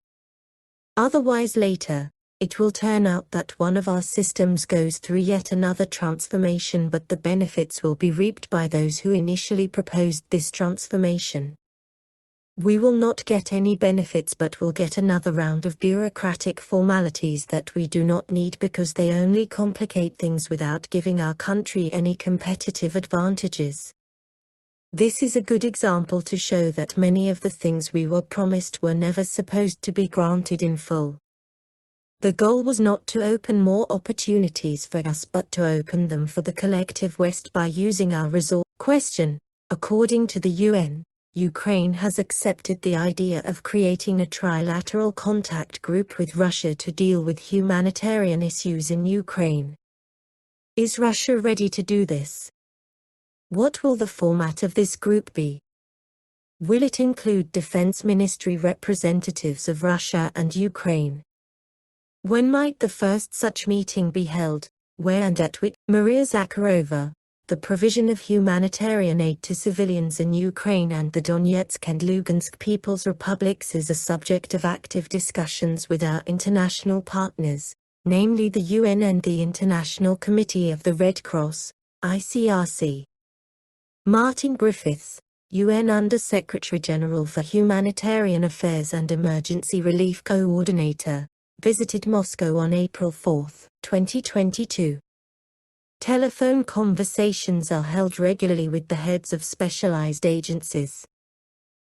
Otherwise later, it will turn out that one of our systems goes through yet another transformation, but the benefits will be reaped by those who initially proposed this transformation. We will not get any benefits but will get another round of bureaucratic formalities that we do not need because they only complicate things without giving our country any competitive advantages. This is a good example to show that many of the things we were promised were never supposed to be granted in full. The goal was not to open more opportunities for us but to open them for the collective West by using our resources. Question: according to the UN, Ukraine has accepted the idea of creating a trilateral contact group with Russia to deal with humanitarian issues in Ukraine. Is Russia ready to do this? What will the format of this group be? Will it include Defense Ministry representatives of Russia and Ukraine? When might the first such meeting be held, where and at which? Maria Zakharova, the provision of humanitarian aid to civilians in Ukraine and the Donetsk and Lugansk People's Republics is a subject of active discussions with our international partners, namely the UN and the International Committee of the Red Cross, ICRC. Martin Griffiths, UN Under-Secretary-General for Humanitarian Affairs and Emergency Relief Coordinator, visited Moscow on April 4, 2022. Telephone conversations are held regularly with the heads of specialized agencies.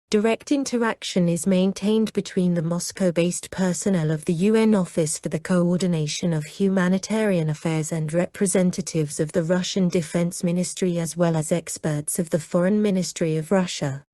Direct interaction is maintained between the Moscow-based personnel of the UN Office for the Coordination of Humanitarian Affairs and representatives of the Russian Defense Ministry as well as experts of the Foreign Ministry of Russia.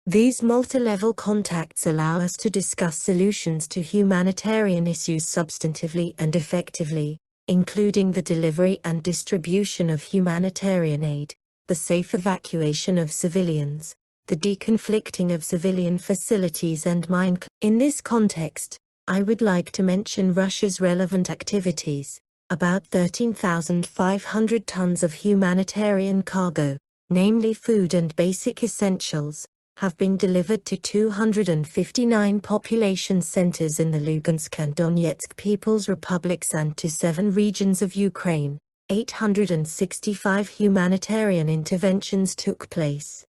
These multi-level contacts allow us to discuss solutions to humanitarian issues substantively and effectively, including the delivery and distribution of humanitarian aid, the safe evacuation of civilians, the deconflicting of civilian facilities and mine. In this context, I would like to mention Russia's relevant activities. About 13,500 tons of humanitarian cargo, namely food and basic essentials, have been delivered to 259 population centers in the Lugansk and Donetsk People's Republics and to 7 regions of Ukraine. 865 humanitarian interventions took place.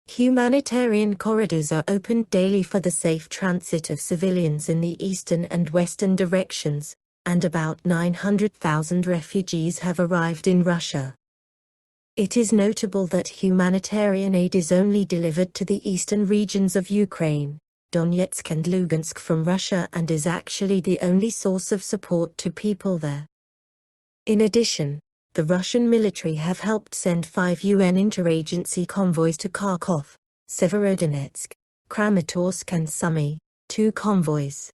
Humanitarian corridors are opened daily for the safe transit of civilians in the eastern and western directions, and about 900,000 refugees have arrived in Russia. It is notable that humanitarian aid is only delivered to the eastern regions of Ukraine, Donetsk and Lugansk from Russia and is actually the only source of support to people there. In addition, the Russian military have helped send 5 UN interagency convoys to Kharkov, Severodonetsk, Kramatorsk and Sumy, 2 convoys.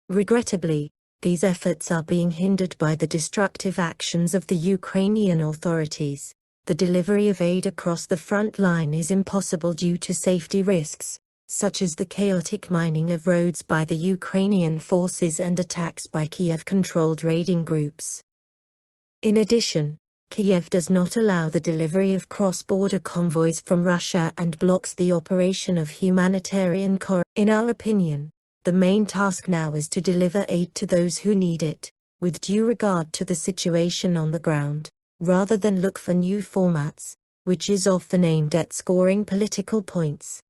Regrettably, these efforts are being hindered by the destructive actions of the Ukrainian authorities. The delivery of aid across the front line is impossible due to safety risks, such as the chaotic mining of roads by the Ukrainian forces and attacks by Kiev-controlled raiding groups. In addition, Kiev does not allow the delivery of cross-border convoys from Russia and blocks the operation of humanitarian corridors. In our opinion, the main task now is to deliver aid to those who need it, with due regard to the situation on the ground, rather than look for new formats, which is often aimed at scoring political points.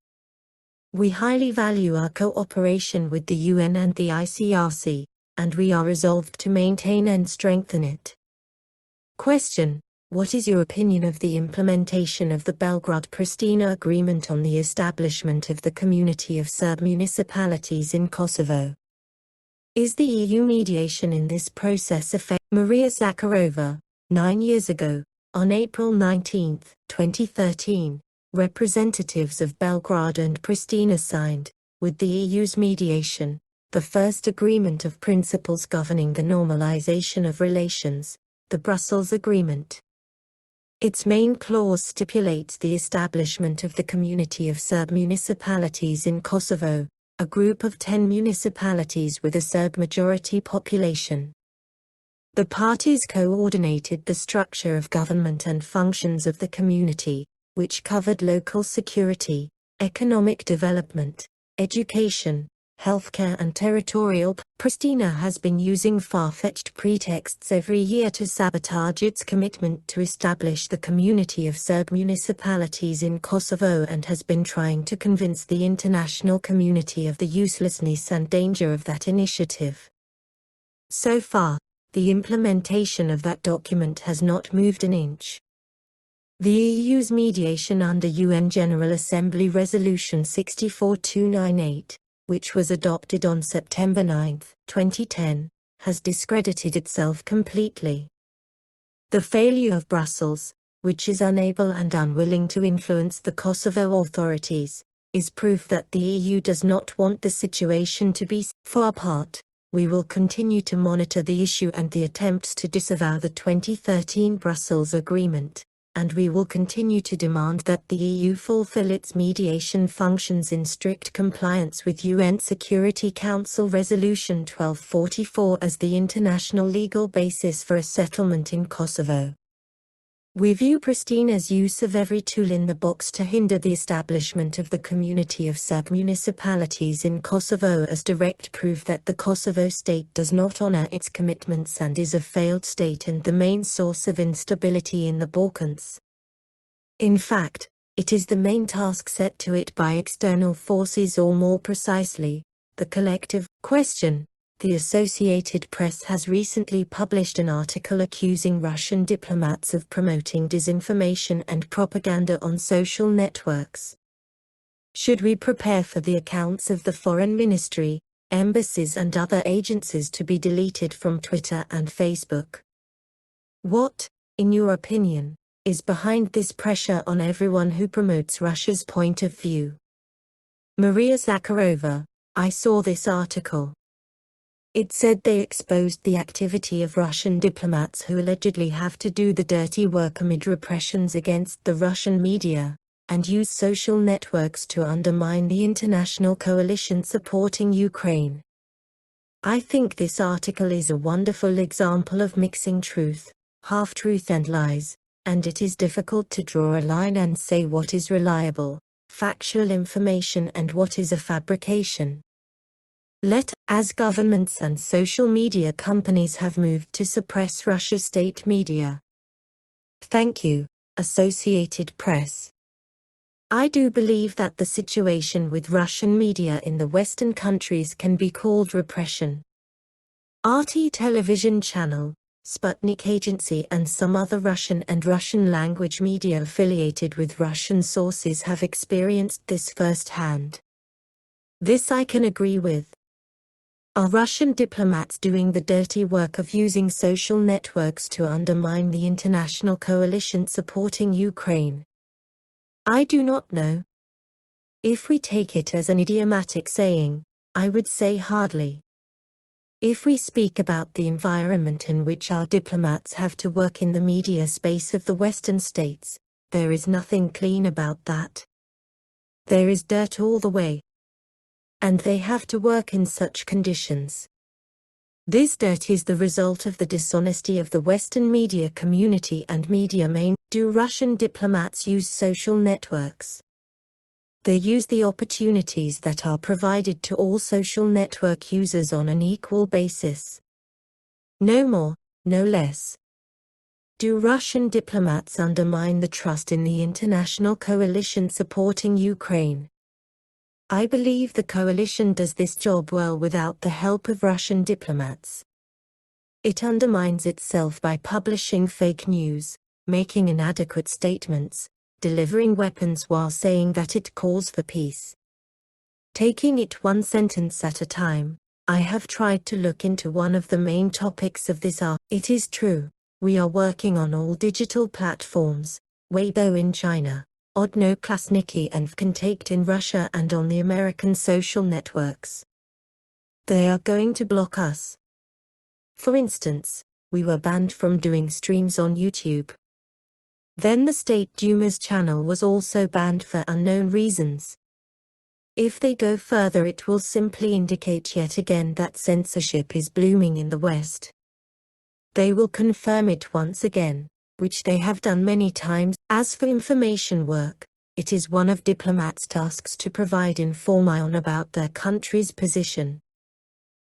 We highly value our cooperation with the UN and the ICRC, and we are resolved to maintain and strengthen it. Question: what is your opinion of the implementation of the Belgrade-Pristina Agreement on the establishment of the Community of Serb Municipalities in Kosovo? Is the EU mediation in this process effective? Maria Zakharova, 9 years ago, on April 19, 2013, representatives of Belgrade and Pristina signed, with the EU's mediation, the first agreement of principles governing the normalization of relations, the Brussels Agreement. Its main clause stipulates the establishment of the Community of Serb Municipalities in Kosovo, a group of 10 municipalities with a Serb majority population. The parties coordinated the structure of government and functions of the community, which covered local security, economic development, education, healthcare and territorial. Pristina has been using far-fetched pretexts every year to sabotage its commitment to establish the Community of Serb Municipalities in Kosovo and has been trying to convince the international community of the uselessness and danger of that initiative. So far, the implementation of that document has not moved an inch. The EU's mediation under UN General Assembly Resolution 64298, which was adopted on September 9, 2010, has discredited itself completely. The failure of Brussels, which is unable and unwilling to influence the Kosovo authorities, is proof that the EU does not want the situation to be. For our part, we will continue to monitor the issue and the attempts to disavow the 2013 Brussels Agreement, and we will continue to demand that the EU fulfill its mediation functions in strict compliance with UN Security Council Resolution 1244 as the international legal basis for a settlement in Kosovo. We view Pristina's use of every tool in the box to hinder the establishment of the community of sub-municipalities in Kosovo as direct proof that the Kosovo state does not honor its commitments and is a failed state and the main source of instability in the Balkans. In fact, it is the main task set to it by external forces, or more precisely, the collective question. The Associated Press has recently published an article accusing Russian diplomats of promoting disinformation and propaganda on social networks. Should we prepare for the accounts of the Foreign Ministry, embassies and other agencies to be deleted from Twitter and Facebook? What, in your opinion, is behind this pressure on everyone who promotes Russia's point of view? Maria Zakharova, I saw this article. It said they exposed the activity of Russian diplomats who allegedly have to do the dirty work amid repressions against the Russian media, and use social networks to undermine the international coalition supporting Ukraine. I think this article is a wonderful example of mixing truth, half-truth and lies, and it is difficult to draw a line and say what is reliable, factual information and what is a fabrication. As governments and social media companies have moved to suppress Russia's state media. Thank you, Associated Press. I do believe that the situation with Russian media in the Western countries can be called repression. RT television channel, Sputnik Agency and some other Russian and Russian-language media affiliated with Russian sources have experienced this firsthand. This I can agree with. Are Russian diplomats doing the dirty work of using social networks to undermine the international coalition supporting Ukraine? I do not know. If we take it as an idiomatic saying, I would say hardly. If we speak about the environment in which our diplomats have to work in the media space of the Western states, there is nothing clean about that. There is dirt all the way. And they have to work in such conditions. This dirt is the result of the dishonesty of the Western media community and media main. Do Russian diplomats use social networks? They use the opportunities that are provided to all social network users on an equal basis. No more, no less. Do Russian diplomats undermine the trust in the international coalition supporting Ukraine? I believe the coalition does this job well without the help of Russian diplomats. It undermines itself by publishing fake news, making inadequate statements, delivering weapons while saying that it calls for peace. Taking it one sentence at a time, I have tried to look into one of the main topics of this article. It is true, we are working on all digital platforms, Weibo in China, Odnoklassniki and Vkontakte in Russia and on the American social networks. They are going to block us. For instance, we were banned from doing streams on YouTube. Then the State Duma's channel was also banned for unknown reasons. If they go further, it will simply indicate yet again that censorship is blooming in the West. They will confirm it once again, which they have done many times. As for information work, it is one of diplomats' tasks to provide information about their country's position.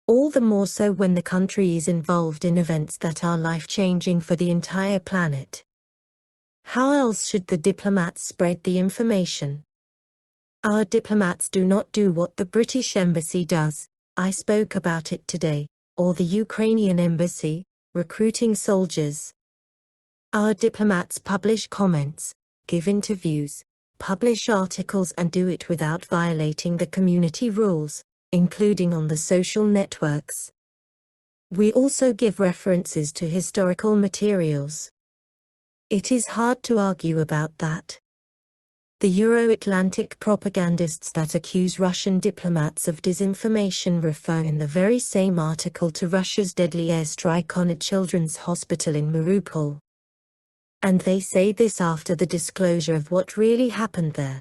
All the more so when the country is involved in events that are life-changing for the entire planet. How else should the diplomats spread the information? Our diplomats do not do what the British Embassy does, I spoke about it today, or the Ukrainian Embassy, recruiting soldiers. Our diplomats publish comments, give interviews, publish articles and do it without violating the community rules, including on the social networks. We also give references to historical materials. It is hard to argue about that. The Euro-Atlantic propagandists that accuse Russian diplomats of disinformation refer in the very same article to Russia's deadly airstrike on a children's hospital in Mariupol. And they say this after the disclosure of what really happened there.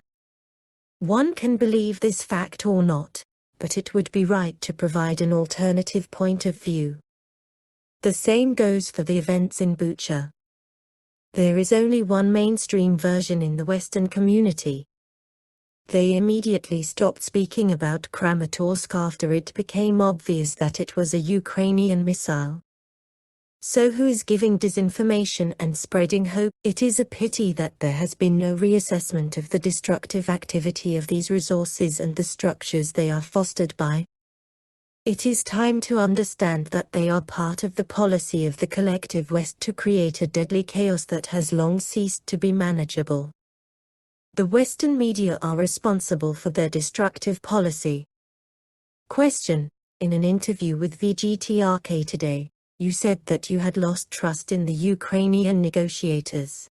One can believe this fact or not, but it would be right to provide an alternative point of view. The same goes for the events in Bucha. There is only one mainstream version in the Western community. They immediately stopped speaking about Kramatorsk after it became obvious that it was a Ukrainian missile. So who is giving disinformation and spreading hope? It is a pity that there has been no reassessment of the destructive activity of these resources and the structures they are fostered by. It is time to understand that they are part of the policy of the collective West to create a deadly chaos that has long ceased to be manageable. The Western media are responsible for their destructive policy. Question: in an interview with VGTRK today, you said that you had lost trust in the Ukrainian negotiators.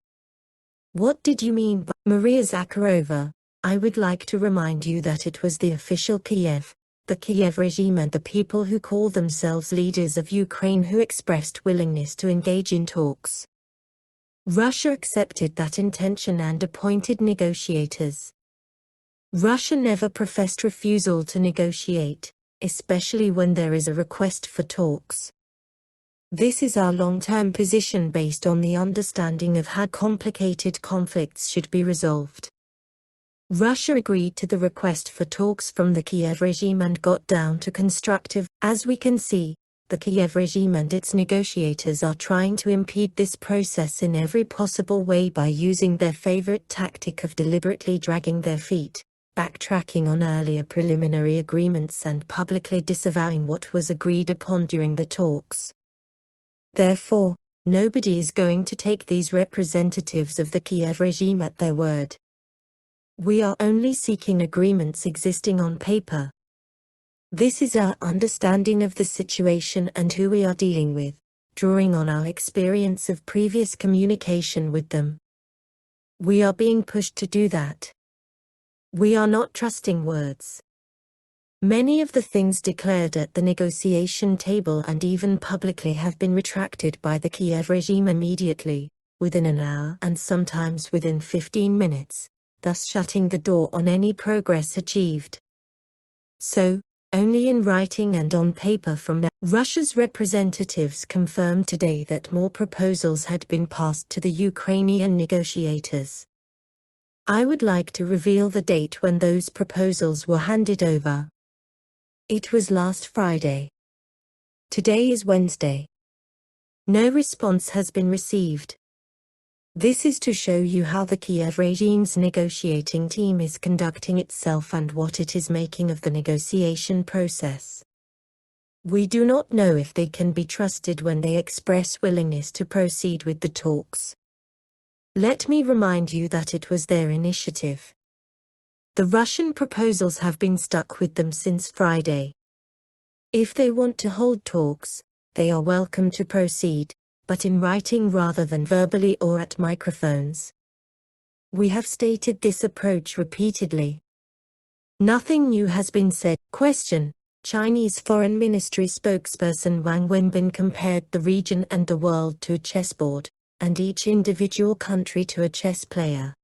What did you mean by Maria Zakharova? I would like to remind you that it was the official Kiev, the Kiev regime and the people who call themselves leaders of Ukraine who expressed willingness to engage in talks. Russia accepted that intention and appointed negotiators. Russia never professed refusal to negotiate, especially when there is a request for talks. This is our long-term position based on the understanding of how complicated conflicts should be resolved. Russia agreed to the request for talks from the Kiev regime and got down to constructive. As we can see, the Kiev regime and its negotiators are trying to impede this process in every possible way by using their favorite tactic of deliberately dragging their feet, backtracking on earlier preliminary agreements and publicly disavowing what was agreed upon during the talks. Therefore, nobody is going to take these representatives of the Kiev regime at their word. We are only seeking agreements existing on paper. This is our understanding of the situation and who we are dealing with, drawing on our experience of previous communication with them. We are being pushed to do that. We are not trusting words. Many of the things declared at the negotiation table and even publicly have been retracted by the Kiev regime immediately, within an hour and sometimes within 15 minutes, thus shutting the door on any progress achieved. So, only in writing and on paper from now. Russia's representatives confirmed today that more proposals had been passed to the Ukrainian negotiators. I would like to reveal the date when those proposals were handed over. It was last Friday. Today is Wednesday. No response has been received. This is to show you how the Kiev regime's negotiating team is conducting itself and what it is making of the negotiation process. We do not know if they can be trusted when they express willingness to proceed with the talks. Let me remind you that it was their initiative. The Russian proposals have been stuck with them since Friday. If they want to hold talks, they are welcome to proceed, but in writing rather than verbally or at microphones. We have stated this approach repeatedly. Nothing new has been said. Question: Chinese Foreign Ministry spokesperson Wang Wenbin compared the region and the world to a chessboard, and each individual country to a chess player.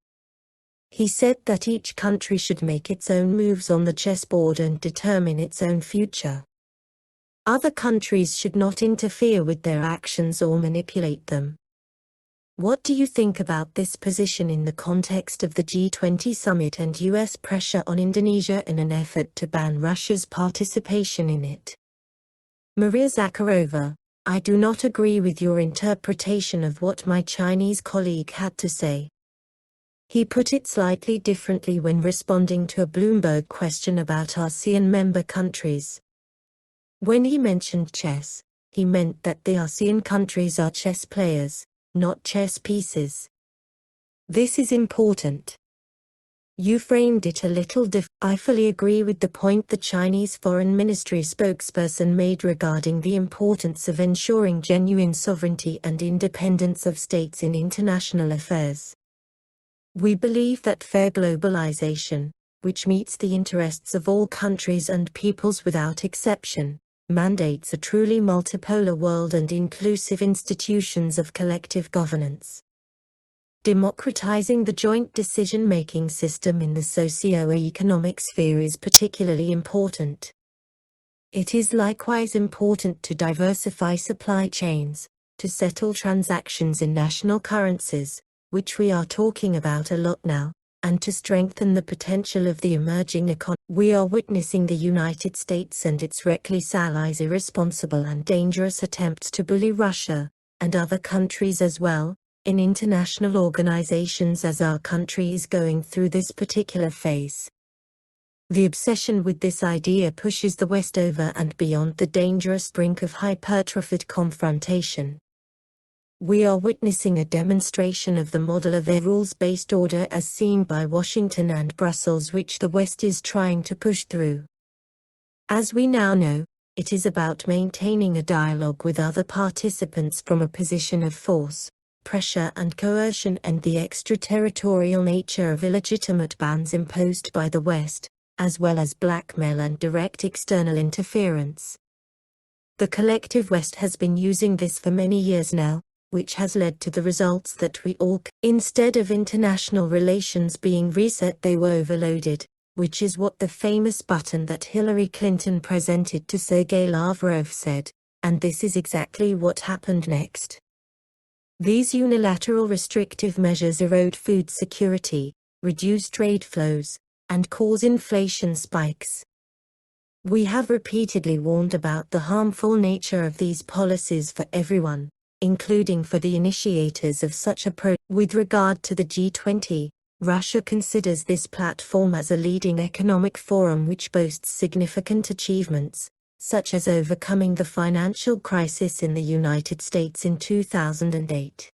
He said that each country should make its own moves on the chessboard and determine its own future. Other countries should not interfere with their actions or manipulate them. What do you think about this position in the context of the G20 summit and US pressure on Indonesia in an effort to ban Russia's participation in it? Maria Zakharova: I do not agree with your interpretation of what my Chinese colleague had to say. He put it slightly differently when responding to a Bloomberg question about ASEAN member countries. When he mentioned chess, he meant that the ASEAN countries are chess players, not chess pieces. This is important. You framed it a little differently. I fully agree with the point the Chinese Foreign Ministry spokesperson made regarding the importance of ensuring genuine sovereignty and independence of states in international affairs. We believe that fair globalization, which meets the interests of all countries and peoples without exception, mandates a truly multipolar world and inclusive institutions of collective governance. Democratizing the joint decision-making system in the socio-economic sphere is particularly important. It is likewise important to diversify supply chains, to settle transactions in national currencies, which we are talking about a lot now, and to strengthen the potential of the emerging economy. We are witnessing the United States and its reckless allies' irresponsible and dangerous attempts to bully Russia, and other countries as well, in international organizations as our country is going through this particular phase. The obsession with this idea pushes the West over and beyond the dangerous brink of hypertrophied confrontation. We are witnessing a demonstration of the model of a rules-based order as seen by Washington and Brussels, which the West is trying to push through. As we now know, it is about maintaining a dialogue with other participants from a position of force, pressure and coercion, and the extraterritorial nature of illegitimate bans imposed by the West, as well as blackmail and direct external interference. The collective West has been using this for many years now, which has led to the results that we all instead of international relations being reset, they were overloaded, which is what the famous button that Hillary Clinton presented to Sergei Lavrov said, and this is exactly what happened next. These unilateral restrictive measures erode food security, reduce trade flows, and cause inflation spikes. We have repeatedly warned about the harmful nature of these policies for everyone, including for the initiators of such a program. With regard to the G20, Russia considers this platform as a leading economic forum which boasts significant achievements, such as overcoming the financial crisis in the United States in 2008.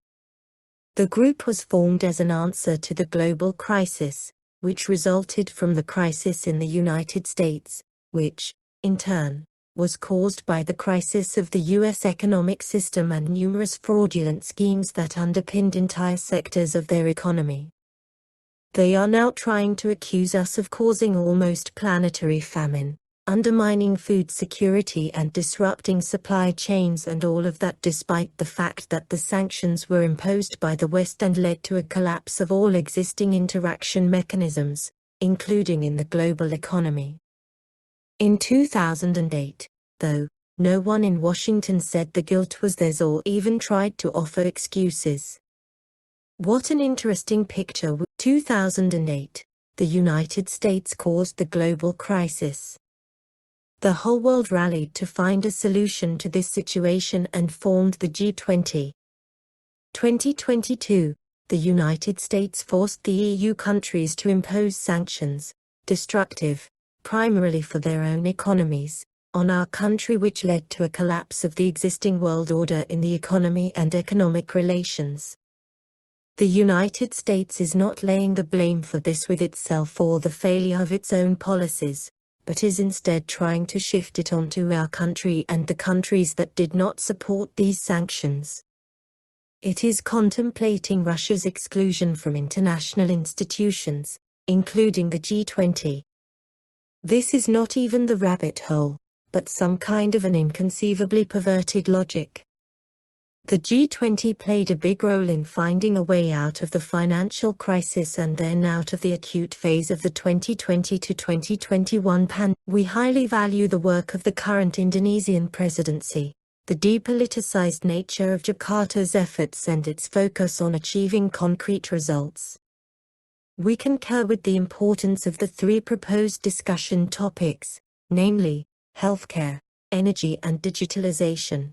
The group was formed as an answer to the global crisis, which resulted from the crisis in the United States, which, in turn, was caused by the crisis of the U.S. economic system and numerous fraudulent schemes that underpinned entire sectors of their economy. They are now trying to accuse us of causing almost planetary famine, undermining food security and disrupting supply chains, and all of that despite the fact that the sanctions were imposed by the West and led to a collapse of all existing interaction mechanisms, including in the global economy. In 2008, though, no one in Washington said the guilt was theirs or even tried to offer excuses. What an interesting picture. 2008, the United States caused the global crisis. The whole world rallied to find a solution to this situation and formed the G20. 2022, the United States forced the EU countries to impose sanctions, destructive, primarily for their own economies, on our country, which led to a collapse of the existing world order in the economy and economic relations. The United States is not laying the blame for this with itself or the failure of its own policies, but is instead trying to shift it onto our country and the countries that did not support these sanctions. It is contemplating Russia's exclusion from international institutions, including the G20. This is not even the rabbit hole, but some kind of an inconceivably perverted logic. The G20 played a big role in finding a way out of the financial crisis and then out of the acute phase of the 2020 to 2021 pandemic. We highly value the work of the current Indonesian presidency, the depoliticized nature of Jakarta's efforts and its focus on achieving concrete results. We concur with the importance of the three proposed discussion topics, namely, healthcare, energy and digitalization.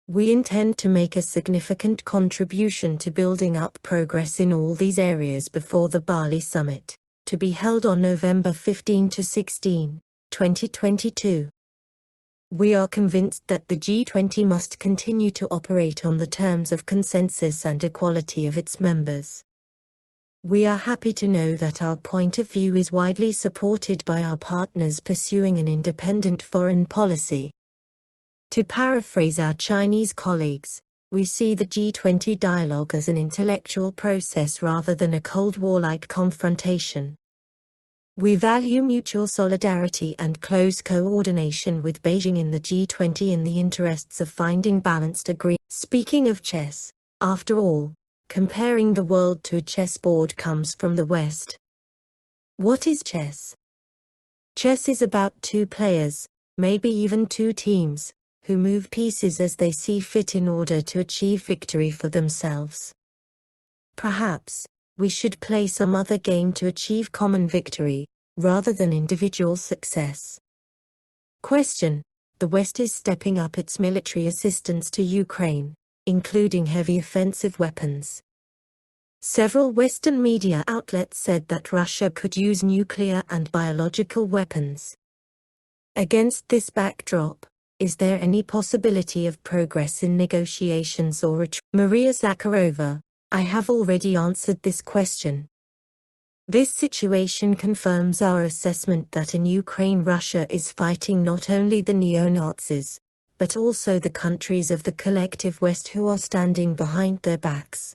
We intend to make a significant contribution to building up progress in all these areas before the Bali Summit, to be held on November 15 to 16, 2022. We are convinced that the G20 must continue to operate on the terms of consensus and equality of its members. We are happy to know that our point of view is widely supported by our partners pursuing an independent foreign policy. To paraphrase our Chinese colleagues, we see the G20 dialogue as an intellectual process rather than a Cold War-like confrontation. We value mutual solidarity and close coordination with Beijing in the G20 in the interests of finding balanced agreement. Speaking of chess, after all, comparing the world to a chessboard comes from the West. What is chess? Chess is about two players, maybe even two teams, who move pieces as they see fit in order to achieve victory for themselves. Perhaps we should play some other game to achieve common victory, rather than individual success. Question: the West is stepping up its military assistance to Ukraine, including heavy offensive weapons. Several Western media outlets said that Russia could use nuclear and biological weapons. Against this backdrop, is there any possibility of progress in negotiations or retreat? Maria Zakharova: I have already answered this question. This situation confirms our assessment that in Ukraine Russia is fighting not only the neo-Nazis, but also the countries of the collective West who are standing behind their backs.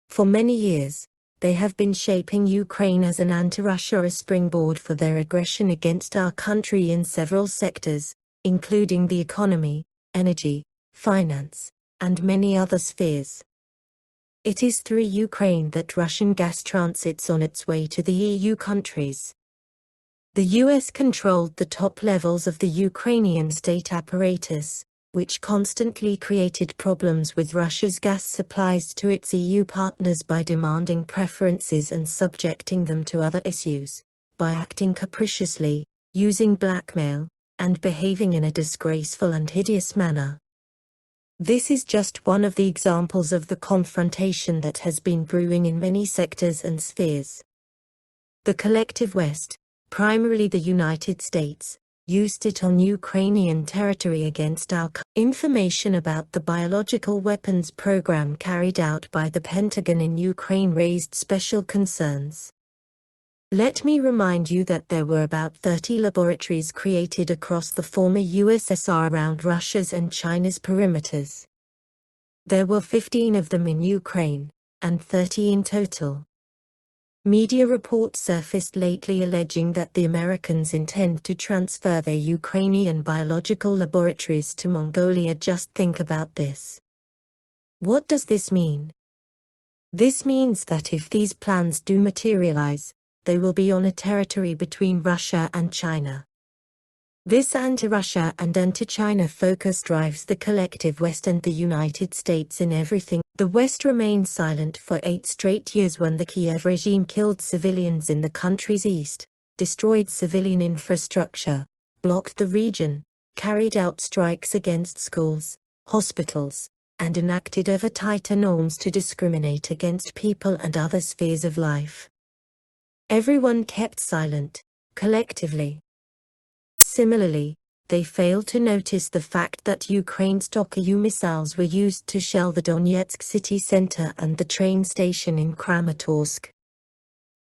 For many years, they have been shaping Ukraine as an anti-Russia a springboard for their aggression against our country in several sectors, including the economy, energy, finance, and many other spheres. It is through Ukraine that Russian gas transits on its way to the EU countries. The US controlled the top levels of the Ukrainian state apparatus, which constantly created problems with Russia's gas supplies to its EU partners by demanding preferences and subjecting them to other issues, by acting capriciously, using blackmail, and behaving in a disgraceful and hideous manner. This is just one of the examples of the confrontation that has been brewing in many sectors and spheres. The collective West, primarily the United States, used it on Ukrainian territory against our information about the biological weapons program carried out by the Pentagon in Ukraine raised special concerns. Let me remind you that there were about 30 laboratories created across the former USSR around Russia's and China's perimeters. There were 15 of them in Ukraine, and 30 in total. Media reports surfaced lately alleging that the Americans intend to transfer their Ukrainian biological laboratories to Mongolia. Just think about this. What does this mean? This means that if these plans do materialize, they will be on a territory between Russia and China. This anti-Russia and anti-China focus drives the collective West and the United States in everything. The West remained silent for 8 straight years when the Kiev regime killed civilians in the country's east, destroyed civilian infrastructure, blocked the region, carried out strikes against schools, hospitals, and enacted ever tighter norms to discriminate against people and other spheres of life. Everyone kept silent, collectively. Similarly, they failed to notice the fact that Ukraine's Tokayu missiles were used to shell the Donetsk city center and the train station in Kramatorsk.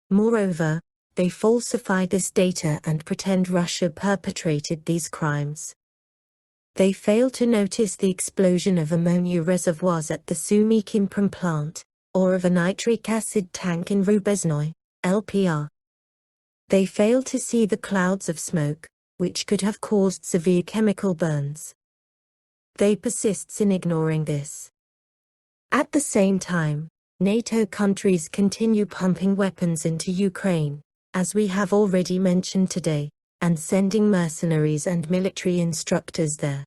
Moreover, they falsify this data and pretend Russia perpetrated these crimes. They fail to notice the explosion of ammonia reservoirs at the Sumy Kimprom plant, or of a nitric acid tank in Rubeznoy, LPR. They fail to see the clouds of smoke, which could have caused severe chemical burns. They persist in ignoring this. At the same time, NATO countries continue pumping weapons into Ukraine, as we have already mentioned today, and sending mercenaries and military instructors there.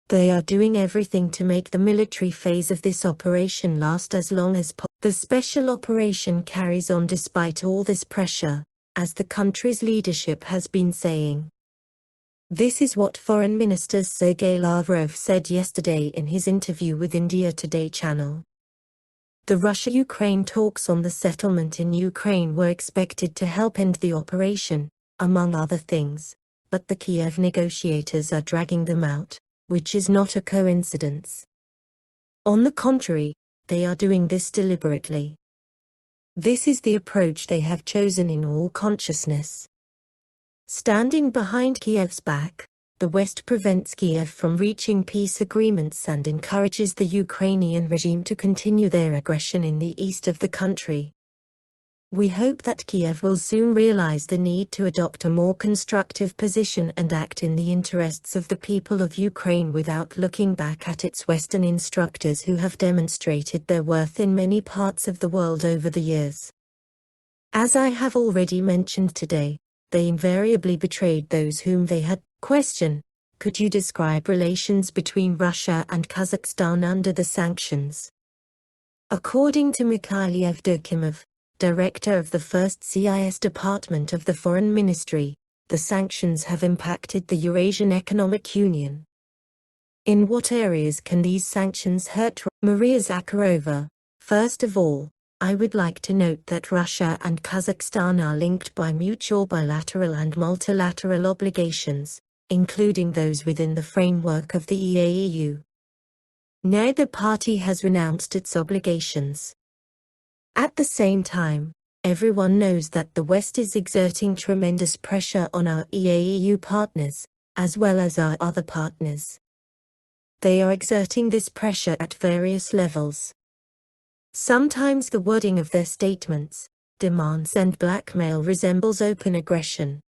They are doing everything to make the military phase of this operation last as long as possible. The special operation carries on despite all this pressure, as the country's leadership has been saying. This is what Foreign Minister Sergei Lavrov said yesterday in his interview with India Today channel. The Russia-Ukraine talks on the settlement in Ukraine were expected to help end the operation, among other things, but the Kiev negotiators are dragging them out, which is not a coincidence. On the contrary, they are doing this deliberately. This is the approach they have chosen in all consciousness. Standing behind Kiev's back, the West prevents Kiev from reaching peace agreements and encourages the Ukrainian regime to continue their aggression in the east of the country. We hope that Kiev will soon realize the need to adopt a more constructive position and act in the interests of the people of Ukraine without looking back at its Western instructors who have demonstrated their worth in many parts of the world over the years. As I have already mentioned today, they invariably betrayed those whom they had. Question: Could you describe relations between Russia and Kazakhstan under the sanctions? According to Mikhail Yevdokimov, director of the first CIS department of the Foreign Ministry, the sanctions have impacted the Eurasian Economic Union. In what areas can these sanctions hurt? Maria Zakharova, first of all, I would like to note that Russia and Kazakhstan are linked by mutual bilateral and multilateral obligations, including those within the framework of the EAEU. Neither party has renounced its obligations. At the same time, everyone knows that the West is exerting tremendous pressure on our EAEU partners, as well as our other partners. They are exerting this pressure at various levels. Sometimes the wording of their statements, demands and blackmail resembles open aggression.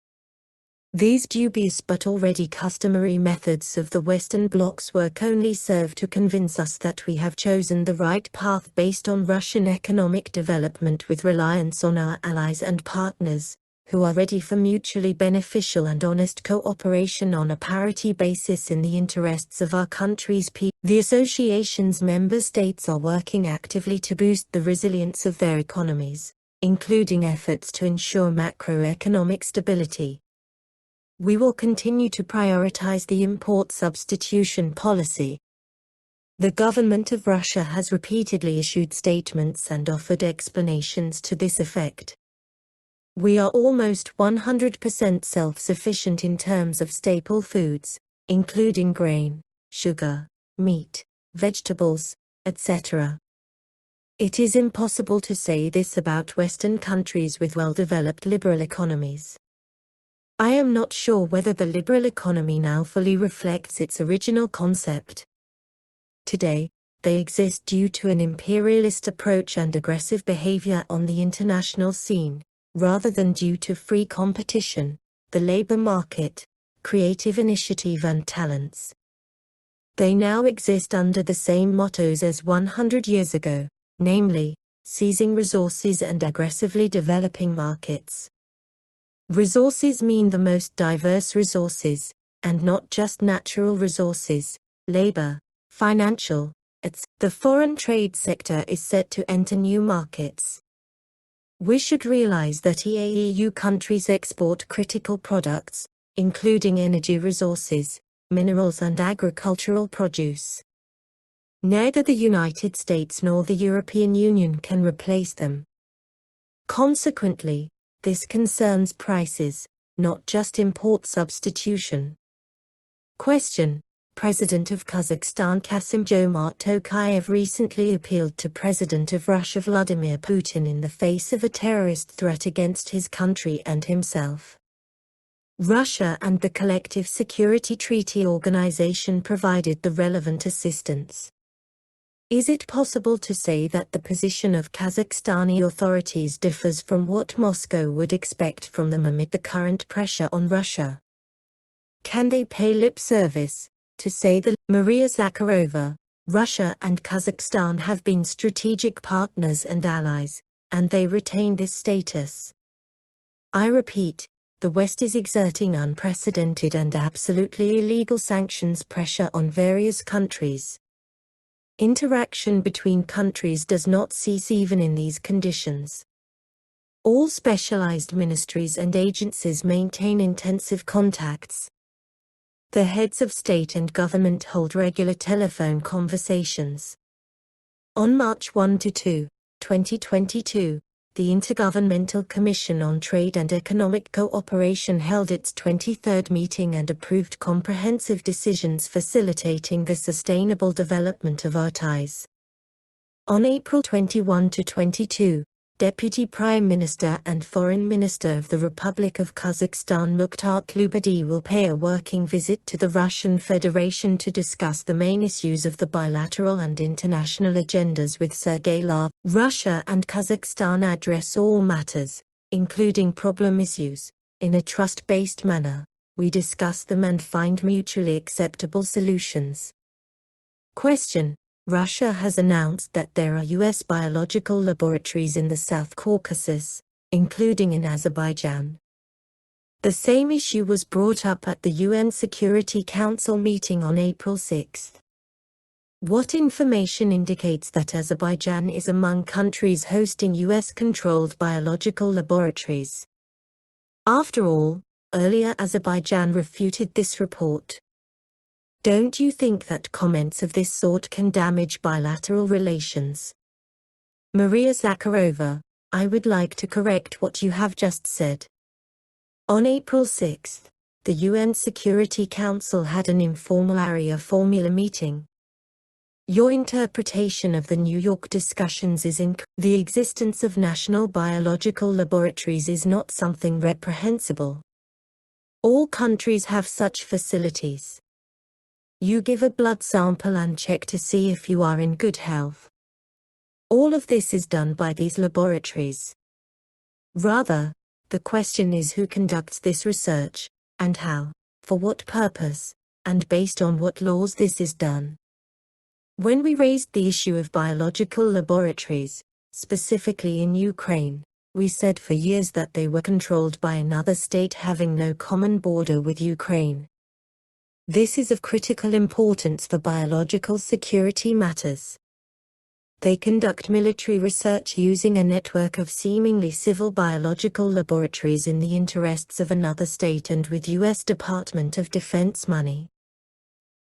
These dubious but already customary methods of the Western bloc's work only serve to convince us that we have chosen the right path based on Russian economic development with reliance on our allies and partners, who are ready for mutually beneficial and honest cooperation on a parity basis in the interests of our country's people. The association's member states are working actively to boost the resilience of their economies, including efforts to ensure macroeconomic stability. We will continue to prioritize the import substitution policy. The government of Russia has repeatedly issued statements and offered explanations to this effect. We are almost 100% self-sufficient in terms of staple foods, including grain, sugar, meat, vegetables, etc. It is impossible to say this about Western countries with well-developed liberal economies. I am not sure whether the liberal economy now fully reflects its original concept. Today, they exist due to an imperialist approach and aggressive behavior on the international scene, rather than due to free competition, the labor market, creative initiative and talents. They now exist under the same mottos as 100 years ago, namely, seizing resources and aggressively developing markets. Resources mean the most diverse resources, and not just natural resources, labor, financial, etc. The foreign trade sector is set to enter new markets. We should realize that EAEU countries export critical products, including energy resources, minerals and agricultural produce. Neither the United States nor the European Union can replace them. Consequently, this concerns prices, not just import substitution. Question: President of Kazakhstan Kassym-Jomart Tokayev recently appealed to President of Russia Vladimir Putin in the face of a terrorist threat against his country and himself. Russia and the Collective Security Treaty Organization provided the relevant assistance. Is it possible to say that the position of Kazakhstani authorities differs from what Moscow would expect from them amid the current pressure on Russia? Can they pay lip service, to say the Maria Zakharova, Russia and Kazakhstan have been strategic partners and allies, and they retain this status? I repeat, the West is exerting unprecedented and absolutely illegal sanctions pressure on various countries. Interaction between countries does not cease even in these conditions. All specialized ministries and agencies maintain intensive contacts. The heads of state and government hold regular telephone conversations. On March 1–2, 2022, the Intergovernmental Commission on Trade and Economic Cooperation held its 23rd meeting and approved comprehensive decisions facilitating the sustainable development of our ties. On April 21–22, Deputy Prime Minister and Foreign Minister of the Republic of Kazakhstan Mukhtar Kulubadi will pay a working visit to the Russian Federation to discuss the main issues of the bilateral and international agendas with Sergei Lavrov. Russia and Kazakhstan address all matters, including problem issues, in a trust-based manner. We discuss them and find mutually acceptable solutions. Question: Russia has announced that there are U.S. biological laboratories in the South Caucasus, including in Azerbaijan. The same issue was brought up at the UN Security Council meeting on April 6. What information indicates that Azerbaijan is among countries hosting US-controlled biological laboratories? After all, earlier Azerbaijan refuted this report. Don't you think that comments of this sort can damage bilateral relations? Maria Zakharova, I would like to correct what you have just said. On April 6, the UN Security Council had an informal area formula meeting. Your interpretation of the New York discussions is incorrect. The existence of national biological laboratories is not something reprehensible. All countries have such facilities. You give a blood sample and check to see if you are in good health. All of this is done by these laboratories. Rather, the question is who conducts this research, and how, for what purpose, and based on what laws this is done. When we raised the issue of biological laboratories, specifically in Ukraine, we said for years that they were controlled by another state having no common border with Ukraine. This is of critical importance for biological security matters. They conduct military research using a network of seemingly civil biological laboratories in the interests of another state and with US Department of Defense money.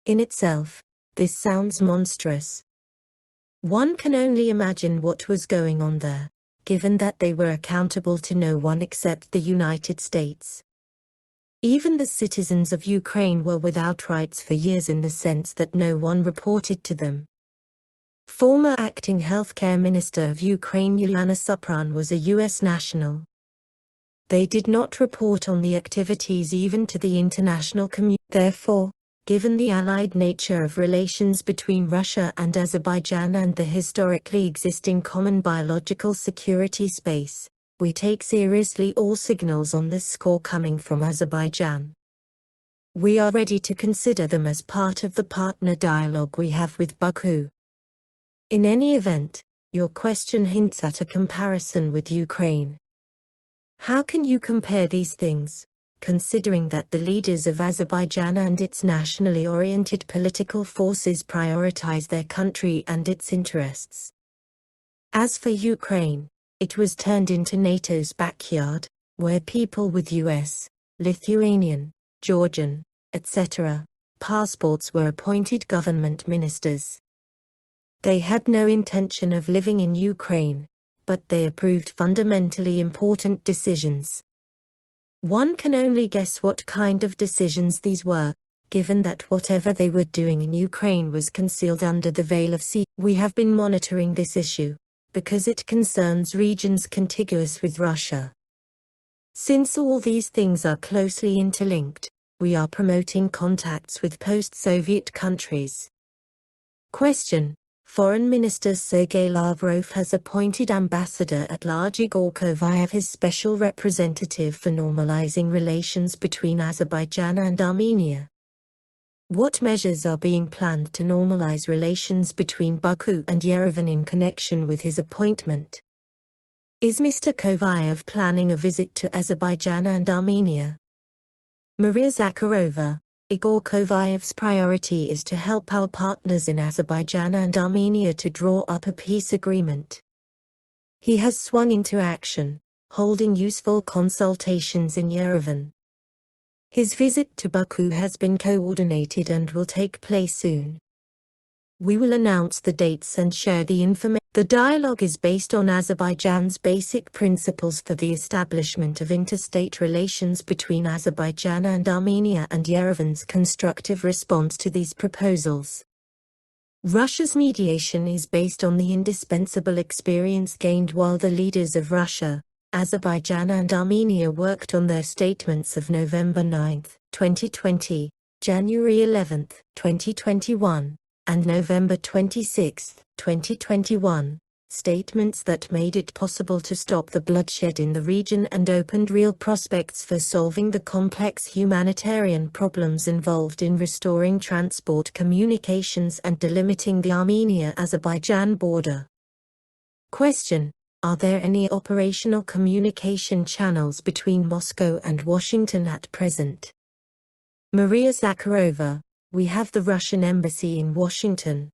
In itself, this sounds monstrous. One can only imagine what was going on there, given that they were accountable to no one except the United States. Even the citizens of Ukraine were without rights for years in the sense that no one reported to them. Former acting healthcare minister of Ukraine Uliana Supran was a US national. They did not report on the activities even to the international community. Therefore, given the allied nature of relations between Russia and Azerbaijan and the historically existing common biological security space, we take seriously all signals on this score coming from Azerbaijan. We are ready to consider them as part of the partner dialogue we have with Baku. In any event, your question hints at a comparison with Ukraine. How can you compare these things, considering that the leaders of Azerbaijan and its nationally oriented political forces prioritize their country and its interests? As for Ukraine, it was turned into NATO's backyard, where people with US, Lithuanian, Georgian, etc. passports were appointed government ministers. They had no intention of living in Ukraine, but they approved fundamentally important decisions. One can only guess what kind of decisions these were, given that whatever they were doing in Ukraine was concealed under the veil of secrecy. We have been monitoring this issue, because it concerns regions contiguous with Russia. Since all these things are closely interlinked, we are promoting contacts with post-Soviet countries. Question: Foreign Minister Sergei Lavrov has appointed Ambassador-at-Large Igor Kovayev his special representative for normalizing relations between Azerbaijan and Armenia. What measures are being planned to normalize relations between Baku and Yerevan in connection with his appointment? Is Mr. Kovayev planning a visit to Azerbaijan and Armenia? Maria Zakharova, Igor Kovayev's priority is to help our partners in Azerbaijan and Armenia to draw up a peace agreement. He has swung into action, holding useful consultations in Yerevan. His visit to Baku has been coordinated and will take place soon. We will announce the dates and share the information. The dialogue is based on Azerbaijan's basic principles for the establishment of interstate relations between Azerbaijan and Armenia and Yerevan's constructive response to these proposals. Russia's mediation is based on the indispensable experience gained while the leaders of Russia, Azerbaijan and Armenia worked on their statements of November 9, 2020, January 11, 2021, and November 26, 2021, statements that made it possible to stop the bloodshed in the region and opened real prospects for solving the complex humanitarian problems involved in restoring transport communications and delimiting the Armenia-Azerbaijan border. Question: Are there any operational communication channels between Moscow and Washington at present? Maria Zakharova, we have the Russian embassy in Washington.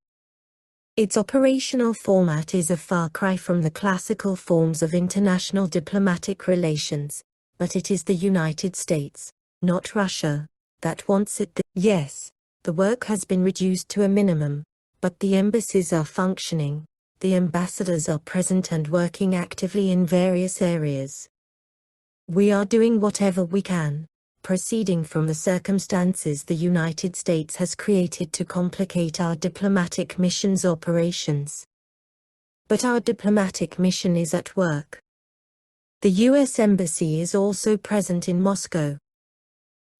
Its operational format is a far cry from the classical forms of international diplomatic relations, but it is the United States, not Russia, that wants it. Yes, the work has been reduced to a minimum, but the embassies are functioning, the ambassadors are present and working actively in various areas. We are doing whatever we can, proceeding from the circumstances the United States has created to complicate our diplomatic mission's operations. But our diplomatic mission is at work. The U.S. Embassy is also present in Moscow.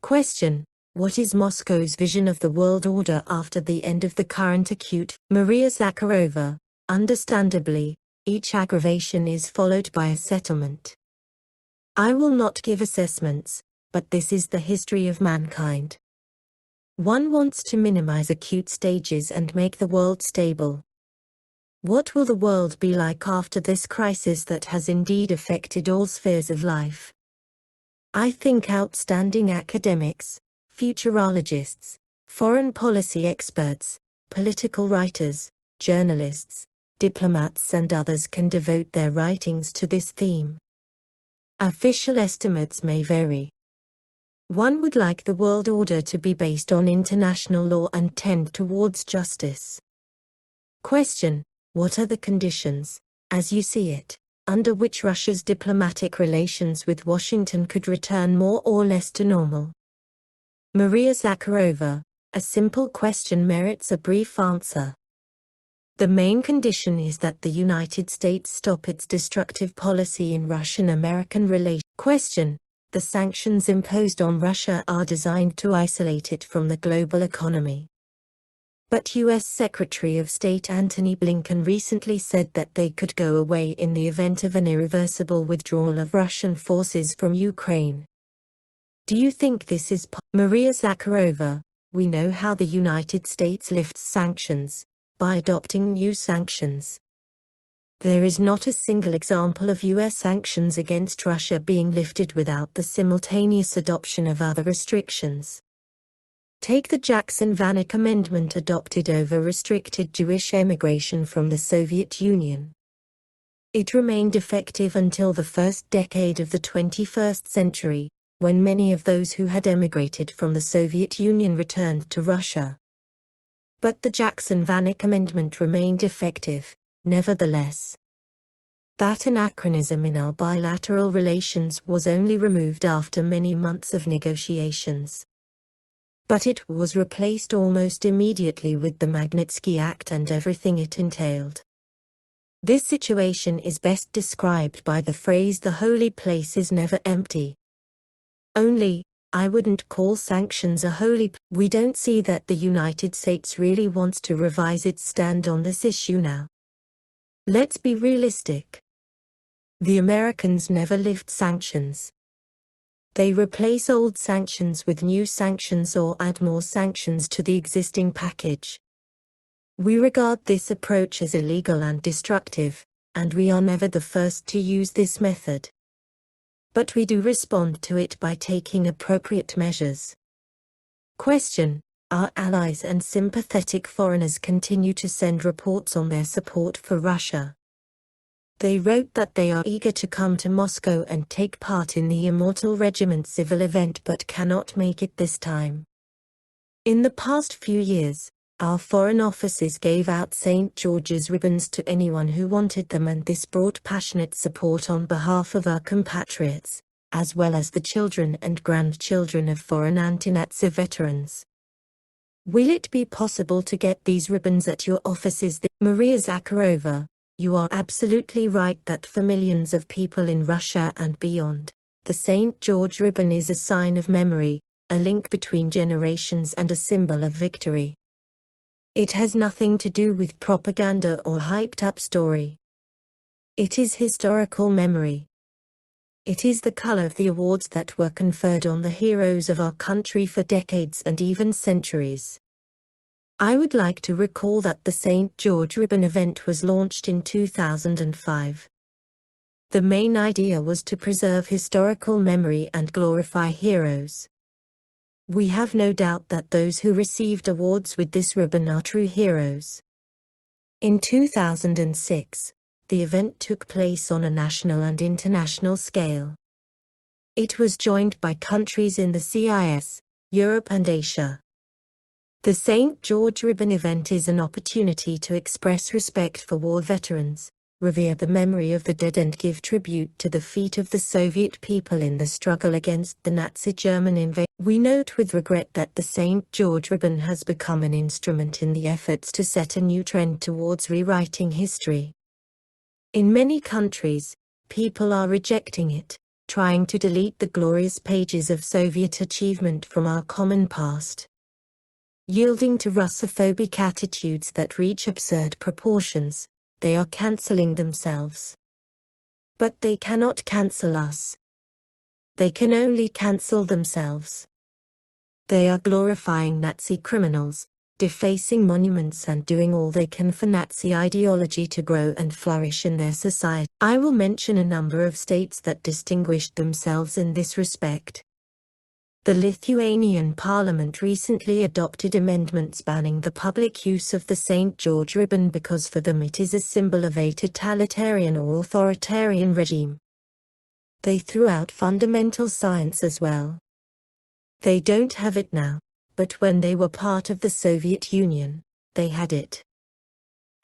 Question: what is Moscow's vision of the world order after the end of the current acute? Maria Zakharova, understandably, each aggravation is followed by a settlement. I will not give assessments, but this is the history of mankind. One wants to minimize acute stages and make the world stable. What will the world be like after this crisis that has indeed affected all spheres of life? I think outstanding academics, futurologists, foreign policy experts, political writers, journalists, diplomats and others can devote their writings to this theme. Official estimates may vary. One would like the world order to be based on international law and tend towards justice. Question: what are the conditions, as you see it, under which Russia's diplomatic relations with Washington could return more or less to normal? Maria Zakharova, a simple question merits a brief answer. The main condition is that the United States stop its destructive policy in Russian-American relations. Question: the sanctions imposed on Russia are designed to isolate it from the global economy. But U.S. Secretary of State Antony Blinken recently said that they could go away in the event of an irreversible withdrawal of Russian forces from Ukraine. Do you think this is Maria Zakharova, we know how the United States lifts sanctions, by adopting new sanctions. There is not a single example of U.S. sanctions against Russia being lifted without the simultaneous adoption of other restrictions. Take the Jackson-Vanik Amendment adopted over restricted Jewish emigration from the Soviet Union. It remained effective until the first decade of the 21st century, when many of those who had emigrated from the Soviet Union returned to Russia. But the Jackson-Vanik Amendment remained effective, nevertheless. That anachronism in our bilateral relations was only removed after many months of negotiations. But it was replaced almost immediately with the Magnitsky Act and everything it entailed. This situation is best described by the phrase "the holy place is never empty." Only, I wouldn't call sanctions a holy. We don't see that the United States really wants to revise its stand on this issue now. Let's be realistic. The Americans never lift sanctions. They replace old sanctions with new sanctions or add more sanctions to the existing package. We regard this approach as illegal and destructive, and we are never the first to use this method. But we do respond to it by taking appropriate measures. Question: our allies and sympathetic foreigners continue to send reports on their support for Russia. They wrote that they are eager to come to Moscow and take part in the Immortal Regiment civil event but cannot make it this time. In the past few years, our foreign offices gave out St. George's ribbons to anyone who wanted them, and this brought passionate support on behalf of our compatriots, as well as the children and grandchildren of foreign anti-Nazi veterans. Will it be possible to get these ribbons at your offices? Maria Zakharova, you are absolutely right that for millions of people in Russia and beyond, the St. George ribbon is a sign of memory, a link between generations and a symbol of victory. It has nothing to do with propaganda or hyped-up story. It is historical memory. It is the color of the awards that were conferred on the heroes of our country for decades and even centuries. I would like to recall that the St. George Ribbon event was launched in 2005. The main idea was to preserve historical memory and glorify heroes. We have no doubt that those who received awards with this ribbon are true heroes. In 2006, the event took place on a national and international scale. It was joined by countries in the CIS, Europe and Asia. The St. George Ribbon event is an opportunity to express respect for war veterans, revere the memory of the dead and give tribute to the feat of the Soviet people in the struggle against the Nazi German invasion. We note with regret that the St. George Ribbon has become an instrument in the efforts to set a new trend towards rewriting history. In many countries, people are rejecting it, trying to delete the glorious pages of Soviet achievement from our common past. Yielding to Russophobic attitudes that reach absurd proportions, they are cancelling themselves. But they cannot cancel us. They can only cancel themselves. They are glorifying Nazi criminals, defacing monuments and doing all they can for Nazi ideology to grow and flourish in their society. I will mention a number of states that distinguished themselves in this respect. The Lithuanian Parliament recently adopted amendments banning the public use of the St. George ribbon because for them it is a symbol of a totalitarian or authoritarian regime. They threw out fundamental science as well. They don't have it now, but when they were part of the Soviet Union, they had it.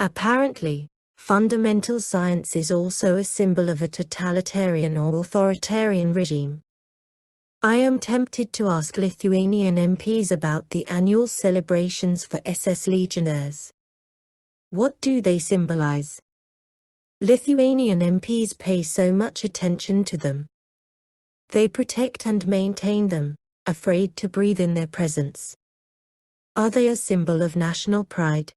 Apparently, fundamental science is also a symbol of a totalitarian or authoritarian regime. I am tempted to ask Lithuanian MPs about the annual celebrations for SS Legionnaires. What do they symbolize? Lithuanian MPs pay so much attention to them. They protect and maintain them, afraid to breathe in their presence. Are they a symbol of national pride?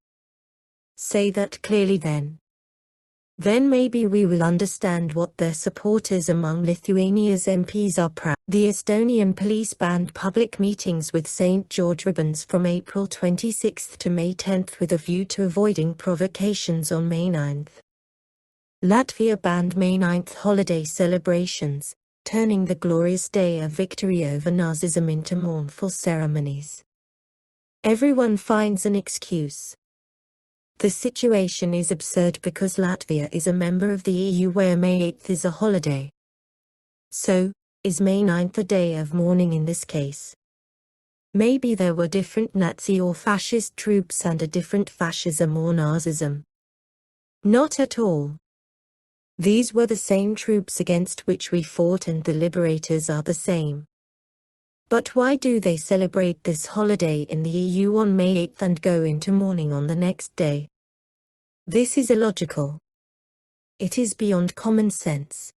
Say that clearly then. Then maybe we will understand what their supporters among Lithuania's MPs are proud. The Estonian police banned public meetings with St. George ribbons from April 26 to May 10 with a view to avoiding provocations on May 9. Latvia banned May 9 holiday celebrations, turning the glorious day of victory over Nazism into mournful ceremonies. Everyone finds an excuse. The situation is absurd because Latvia is a member of the EU where May 8 is a holiday. So, is May 9 a day of mourning in this case? Maybe there were different Nazi or fascist troops and a different fascism or Nazism. Not at all. These were the same troops against which we fought and the liberators are the same. But why do they celebrate this holiday in the EU on May 8 and go into mourning on the next day? This is illogical. It is beyond common sense.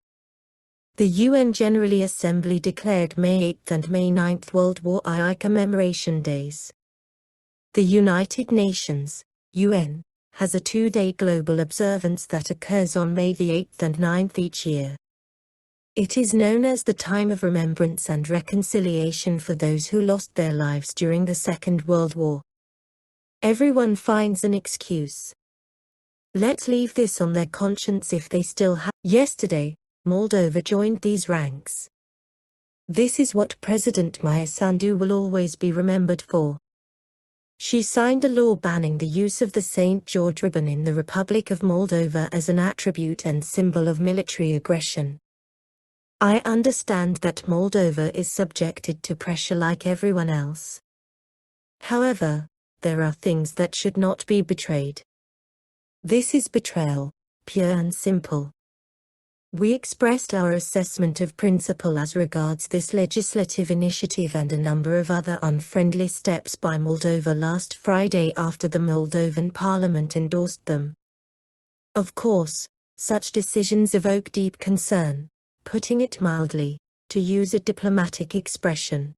The UN General Assembly declared May 8 and May 9 World War II commemoration days. The United Nations, UN, has a 2-day global observance that occurs on May the 8th and 9th each year. It is known as the time of remembrance and reconciliation for those who lost their lives during the Second World War. Everyone finds an excuse. Let's leave this on their conscience if they still have. Yesterday, Moldova joined these ranks. This is what President Maia Sandu will always be remembered for. She signed a law banning the use of the St. George ribbon in the Republic of Moldova as an attribute and symbol of military aggression. I understand that Moldova is subjected to pressure like everyone else. However, there are things that should not be betrayed. This is betrayal, pure and simple. We expressed our assessment of principle as regards this legislative initiative and a number of other unfriendly steps by Moldova last Friday after the Moldovan parliament endorsed them. Of course, such decisions evoke deep concern, putting it mildly, to use a diplomatic expression.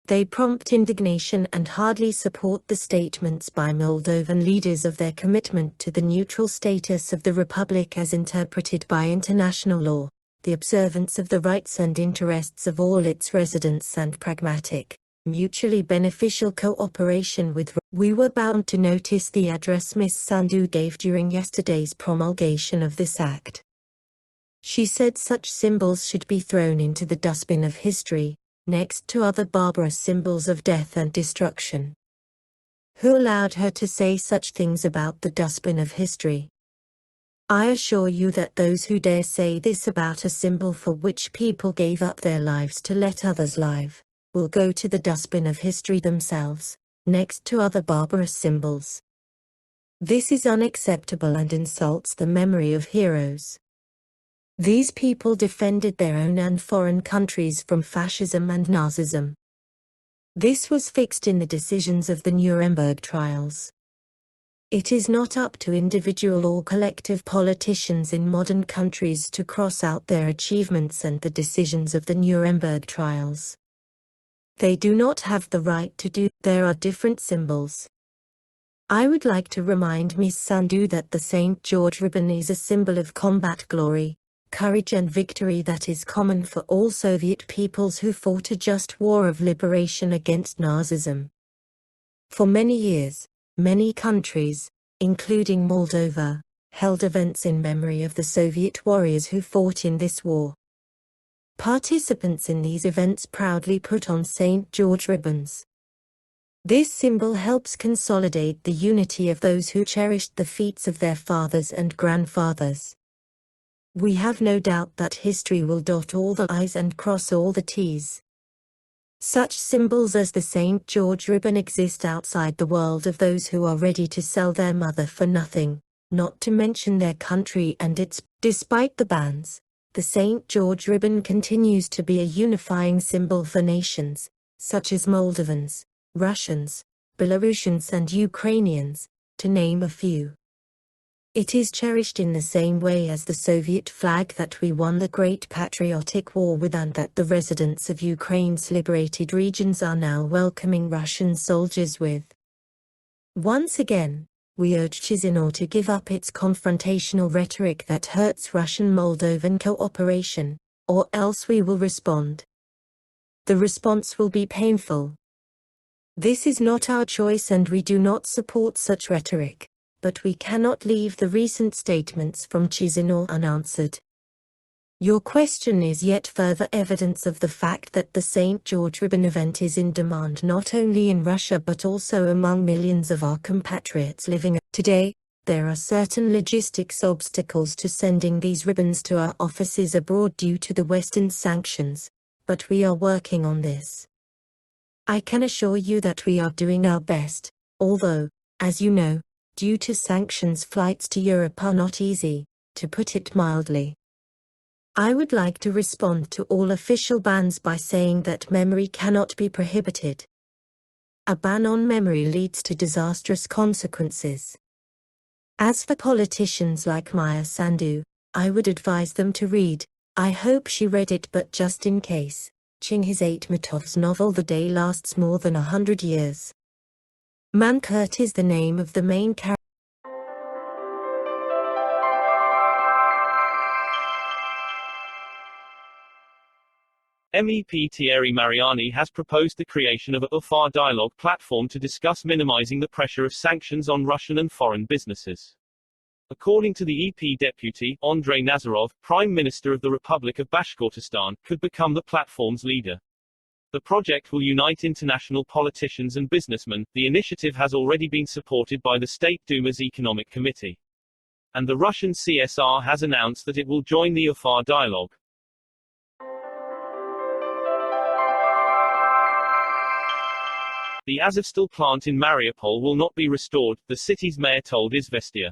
They prompt indignation and hardly support the statements by Moldovan leaders of their commitment to the neutral status of the Republic as interpreted by international law, the observance of the rights and interests of all its residents and pragmatic, mutually beneficial cooperation with. We were bound to notice the address Ms. Sandu gave during yesterday's promulgation of this act. She said such symbols should be thrown into the dustbin of history, next to other barbarous symbols of death and destruction. Who allowed her to say such things about the dustbin of history? I assure you that those who dare say this about a symbol for which people gave up their lives to let others live, will go to the dustbin of history themselves, next to other barbarous symbols. This is unacceptable and insults the memory of heroes. These people defended their own and foreign countries from fascism and Nazism. This was fixed in the decisions of the Nuremberg trials. It is not up to individual or collective politicians in modern countries to cross out their achievements and the decisions of the Nuremberg trials. They do not have the right to do. There are different symbols. I would like to remind Ms. Sandhu that the St. George ribbon is a symbol of combat glory, courage and victory that is common for all Soviet peoples who fought a just war of liberation against Nazism. For many years, many countries, including Moldova, held events in memory of the Soviet warriors who fought in this war. Participants in these events proudly put on St. George ribbons. This symbol helps consolidate the unity of those who cherished the feats of their fathers and grandfathers. We have no doubt that history will dot all the I's and cross all the T's. Such symbols as the St. George ribbon exist outside the world of those who are ready to sell their mother for nothing, not to mention their country and its. Despite the bans, the St. George ribbon continues to be a unifying symbol for nations, such as Moldovans, Russians, Belarusians and Ukrainians, to name a few. It is cherished in the same way as the Soviet flag that we won the Great Patriotic War with and that the residents of Ukraine's liberated regions are now welcoming Russian soldiers with. Once again, we urge Chisinau to give up its confrontational rhetoric that hurts Russian-Moldovan cooperation, or else we will respond. The response will be painful. This is not our choice and we do not support such rhetoric. But we cannot leave the recent statements from Chisinau unanswered. Your question is yet further evidence of the fact that the St. George ribbon event is in demand not only in Russia but also among millions of our compatriots living. Today, there are certain logistics obstacles to sending these ribbons to our offices abroad due to the Western sanctions, but we are working on this. I can assure you that we are doing our best, although, as you know, due to sanctions, flights to Europe are not easy, to put it mildly. I would like to respond to all official bans by saying that memory cannot be prohibited. A ban on memory leads to disastrous consequences. As for politicians like Maya Sandhu, I would advise them to read, I hope she read it but just in case, Chingiz Aytmatov's novel The Day Lasts More Than 100 Years. Mankurt is the name of the main character. MEP Thierry Mariani has proposed the creation of a UFA dialogue platform to discuss minimizing the pressure of sanctions on Russian and foreign businesses. According to the EP deputy, Andrei Nazarov, Prime Minister of the Republic of Bashkortostan, could become the platform's leader. The project will unite international politicians and businessmen. The initiative has already been supported by the State Duma's Economic Committee. And the Russian CSR has announced that it will join the UFA dialogue. The Azovstal plant in Mariupol will not be restored, the city's mayor told Izvestia.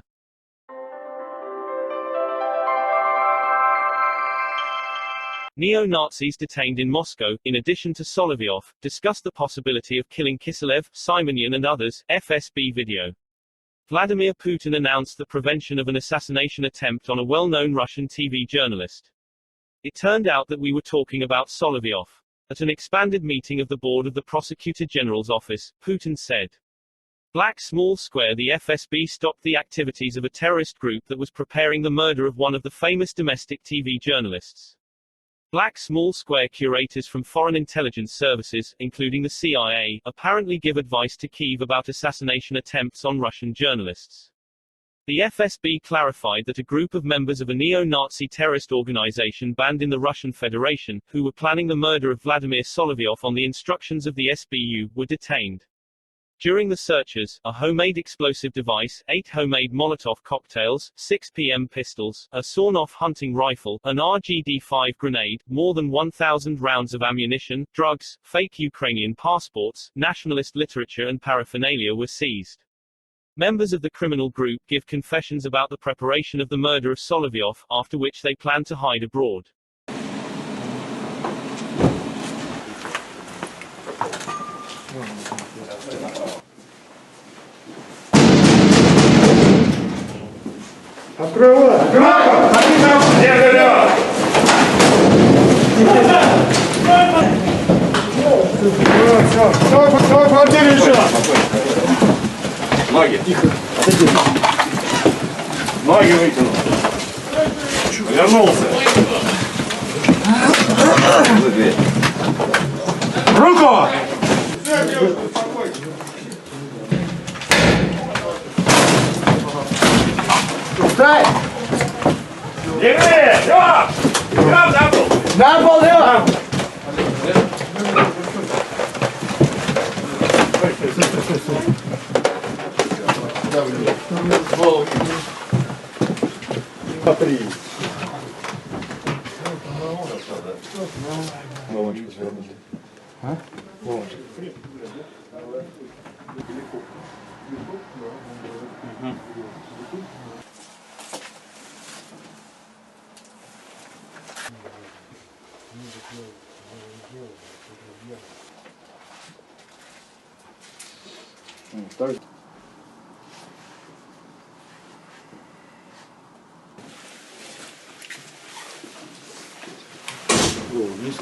Neo-Nazis detained in Moscow, in addition to Solovyov, discussed the possibility of killing Kiselev, Simonyan and others, FSB video. Vladimir Putin announced the prevention of an assassination attempt on a well-known Russian TV journalist. It turned out that we were talking about Solovyov. At an expanded meeting of the board of the Prosecutor General's office, Putin said. Black small square The FSB stopped the activities of a terrorist group that was preparing the murder of one of the famous domestic TV journalists. Black small square curators from foreign intelligence services, including the CIA, apparently give advice to Kyiv about assassination attempts on Russian journalists. The FSB clarified that a group of members of a neo-Nazi terrorist organization banned in the Russian Federation, who were planning the murder of Vladimir Solovyov on the instructions of the SBU, were detained. During the searches, a homemade explosive device, 8 homemade Molotov cocktails, 6 PM pistols, a sawn-off hunting rifle, an RGD-5 grenade, more than 1,000 rounds of ammunition, drugs, fake Ukrainian passports, nationalist literature and paraphernalia were seized. Members of the criminal group give confessions about the preparation of the murder of Solovyov, after which they plan to hide abroad. Открывай! Все, квартире еще! Ноги. Тихо. Ноги вытянул. Вернулся. Руку! Стой! Левее! Лёг! Лёг, забыл! На пол, лёг! Смотри. Вовочка, а? Вовочка. Второй. Вниз.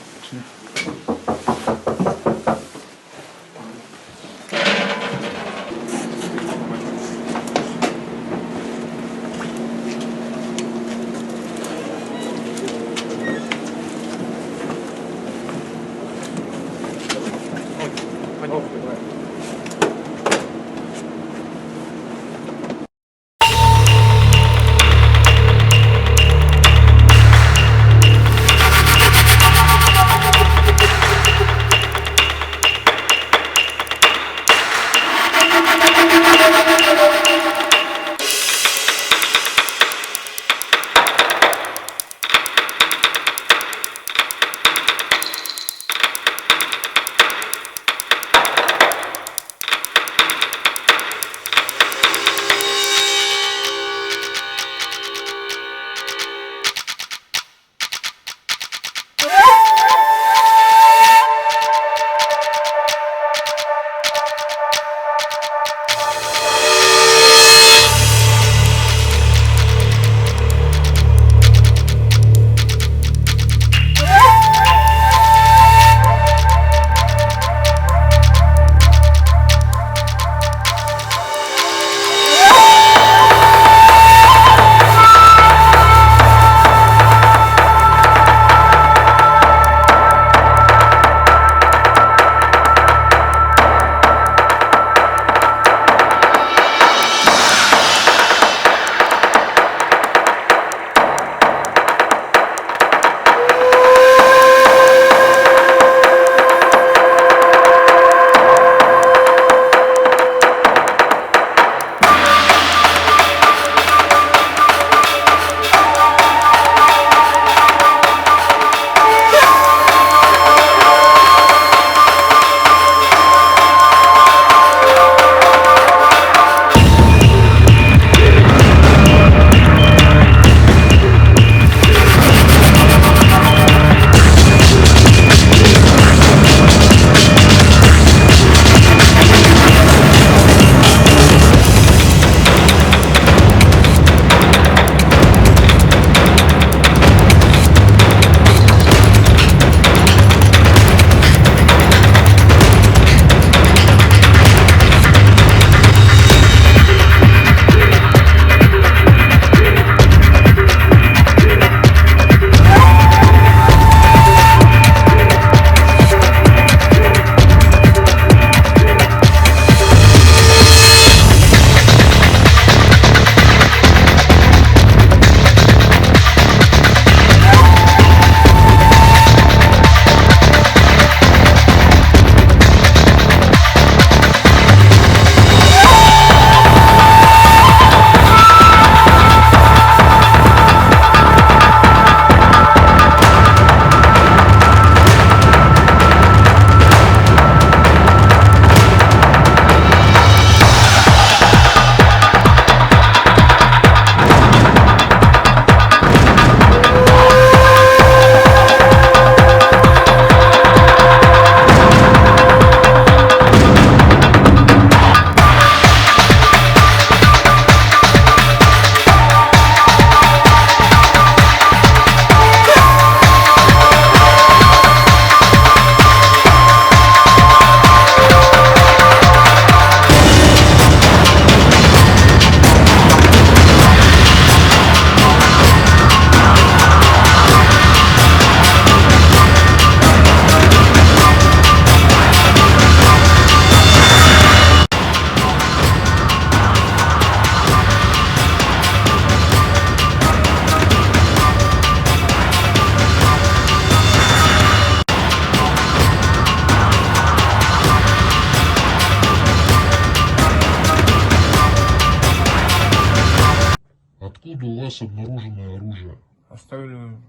вас обнаружено оружие? Оставили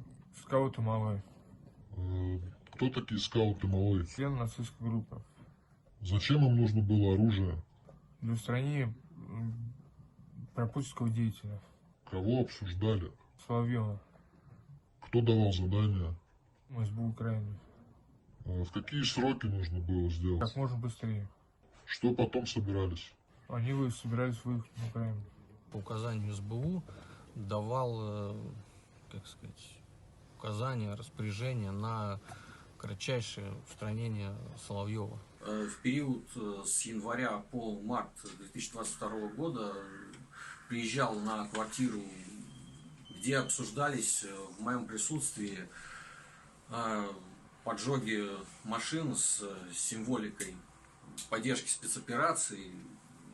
скауты малой. Кто такие скауты малые? Член нацистской группы. Зачем им нужно было оружие? Для устранения пропутинского деятеля. Кого обсуждали? Соловьева. Кто давал задания? СБУ Украины. В какие сроки нужно было сделать? Как можно быстрее. Что потом собирались? Они собирались выехать в Украину. По указанию СБУ давал, как сказать, указания, распоряжения на кратчайшее устранение Соловьева. В период с января по март 2022 года приезжал на квартиру, где обсуждались в моем присутствии поджоги машин с символикой поддержки спецопераций,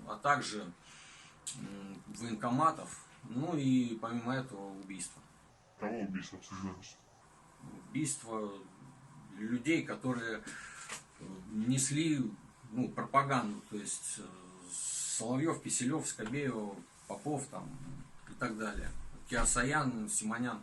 а также военкоматов, ну и помимо этого убийства. Кого убийство обсуждались? Убийство людей, которые несли пропаганду, то есть Соловьев, Киселев, Скобеев, Попов там, и так далее. Киасаян, Симонян.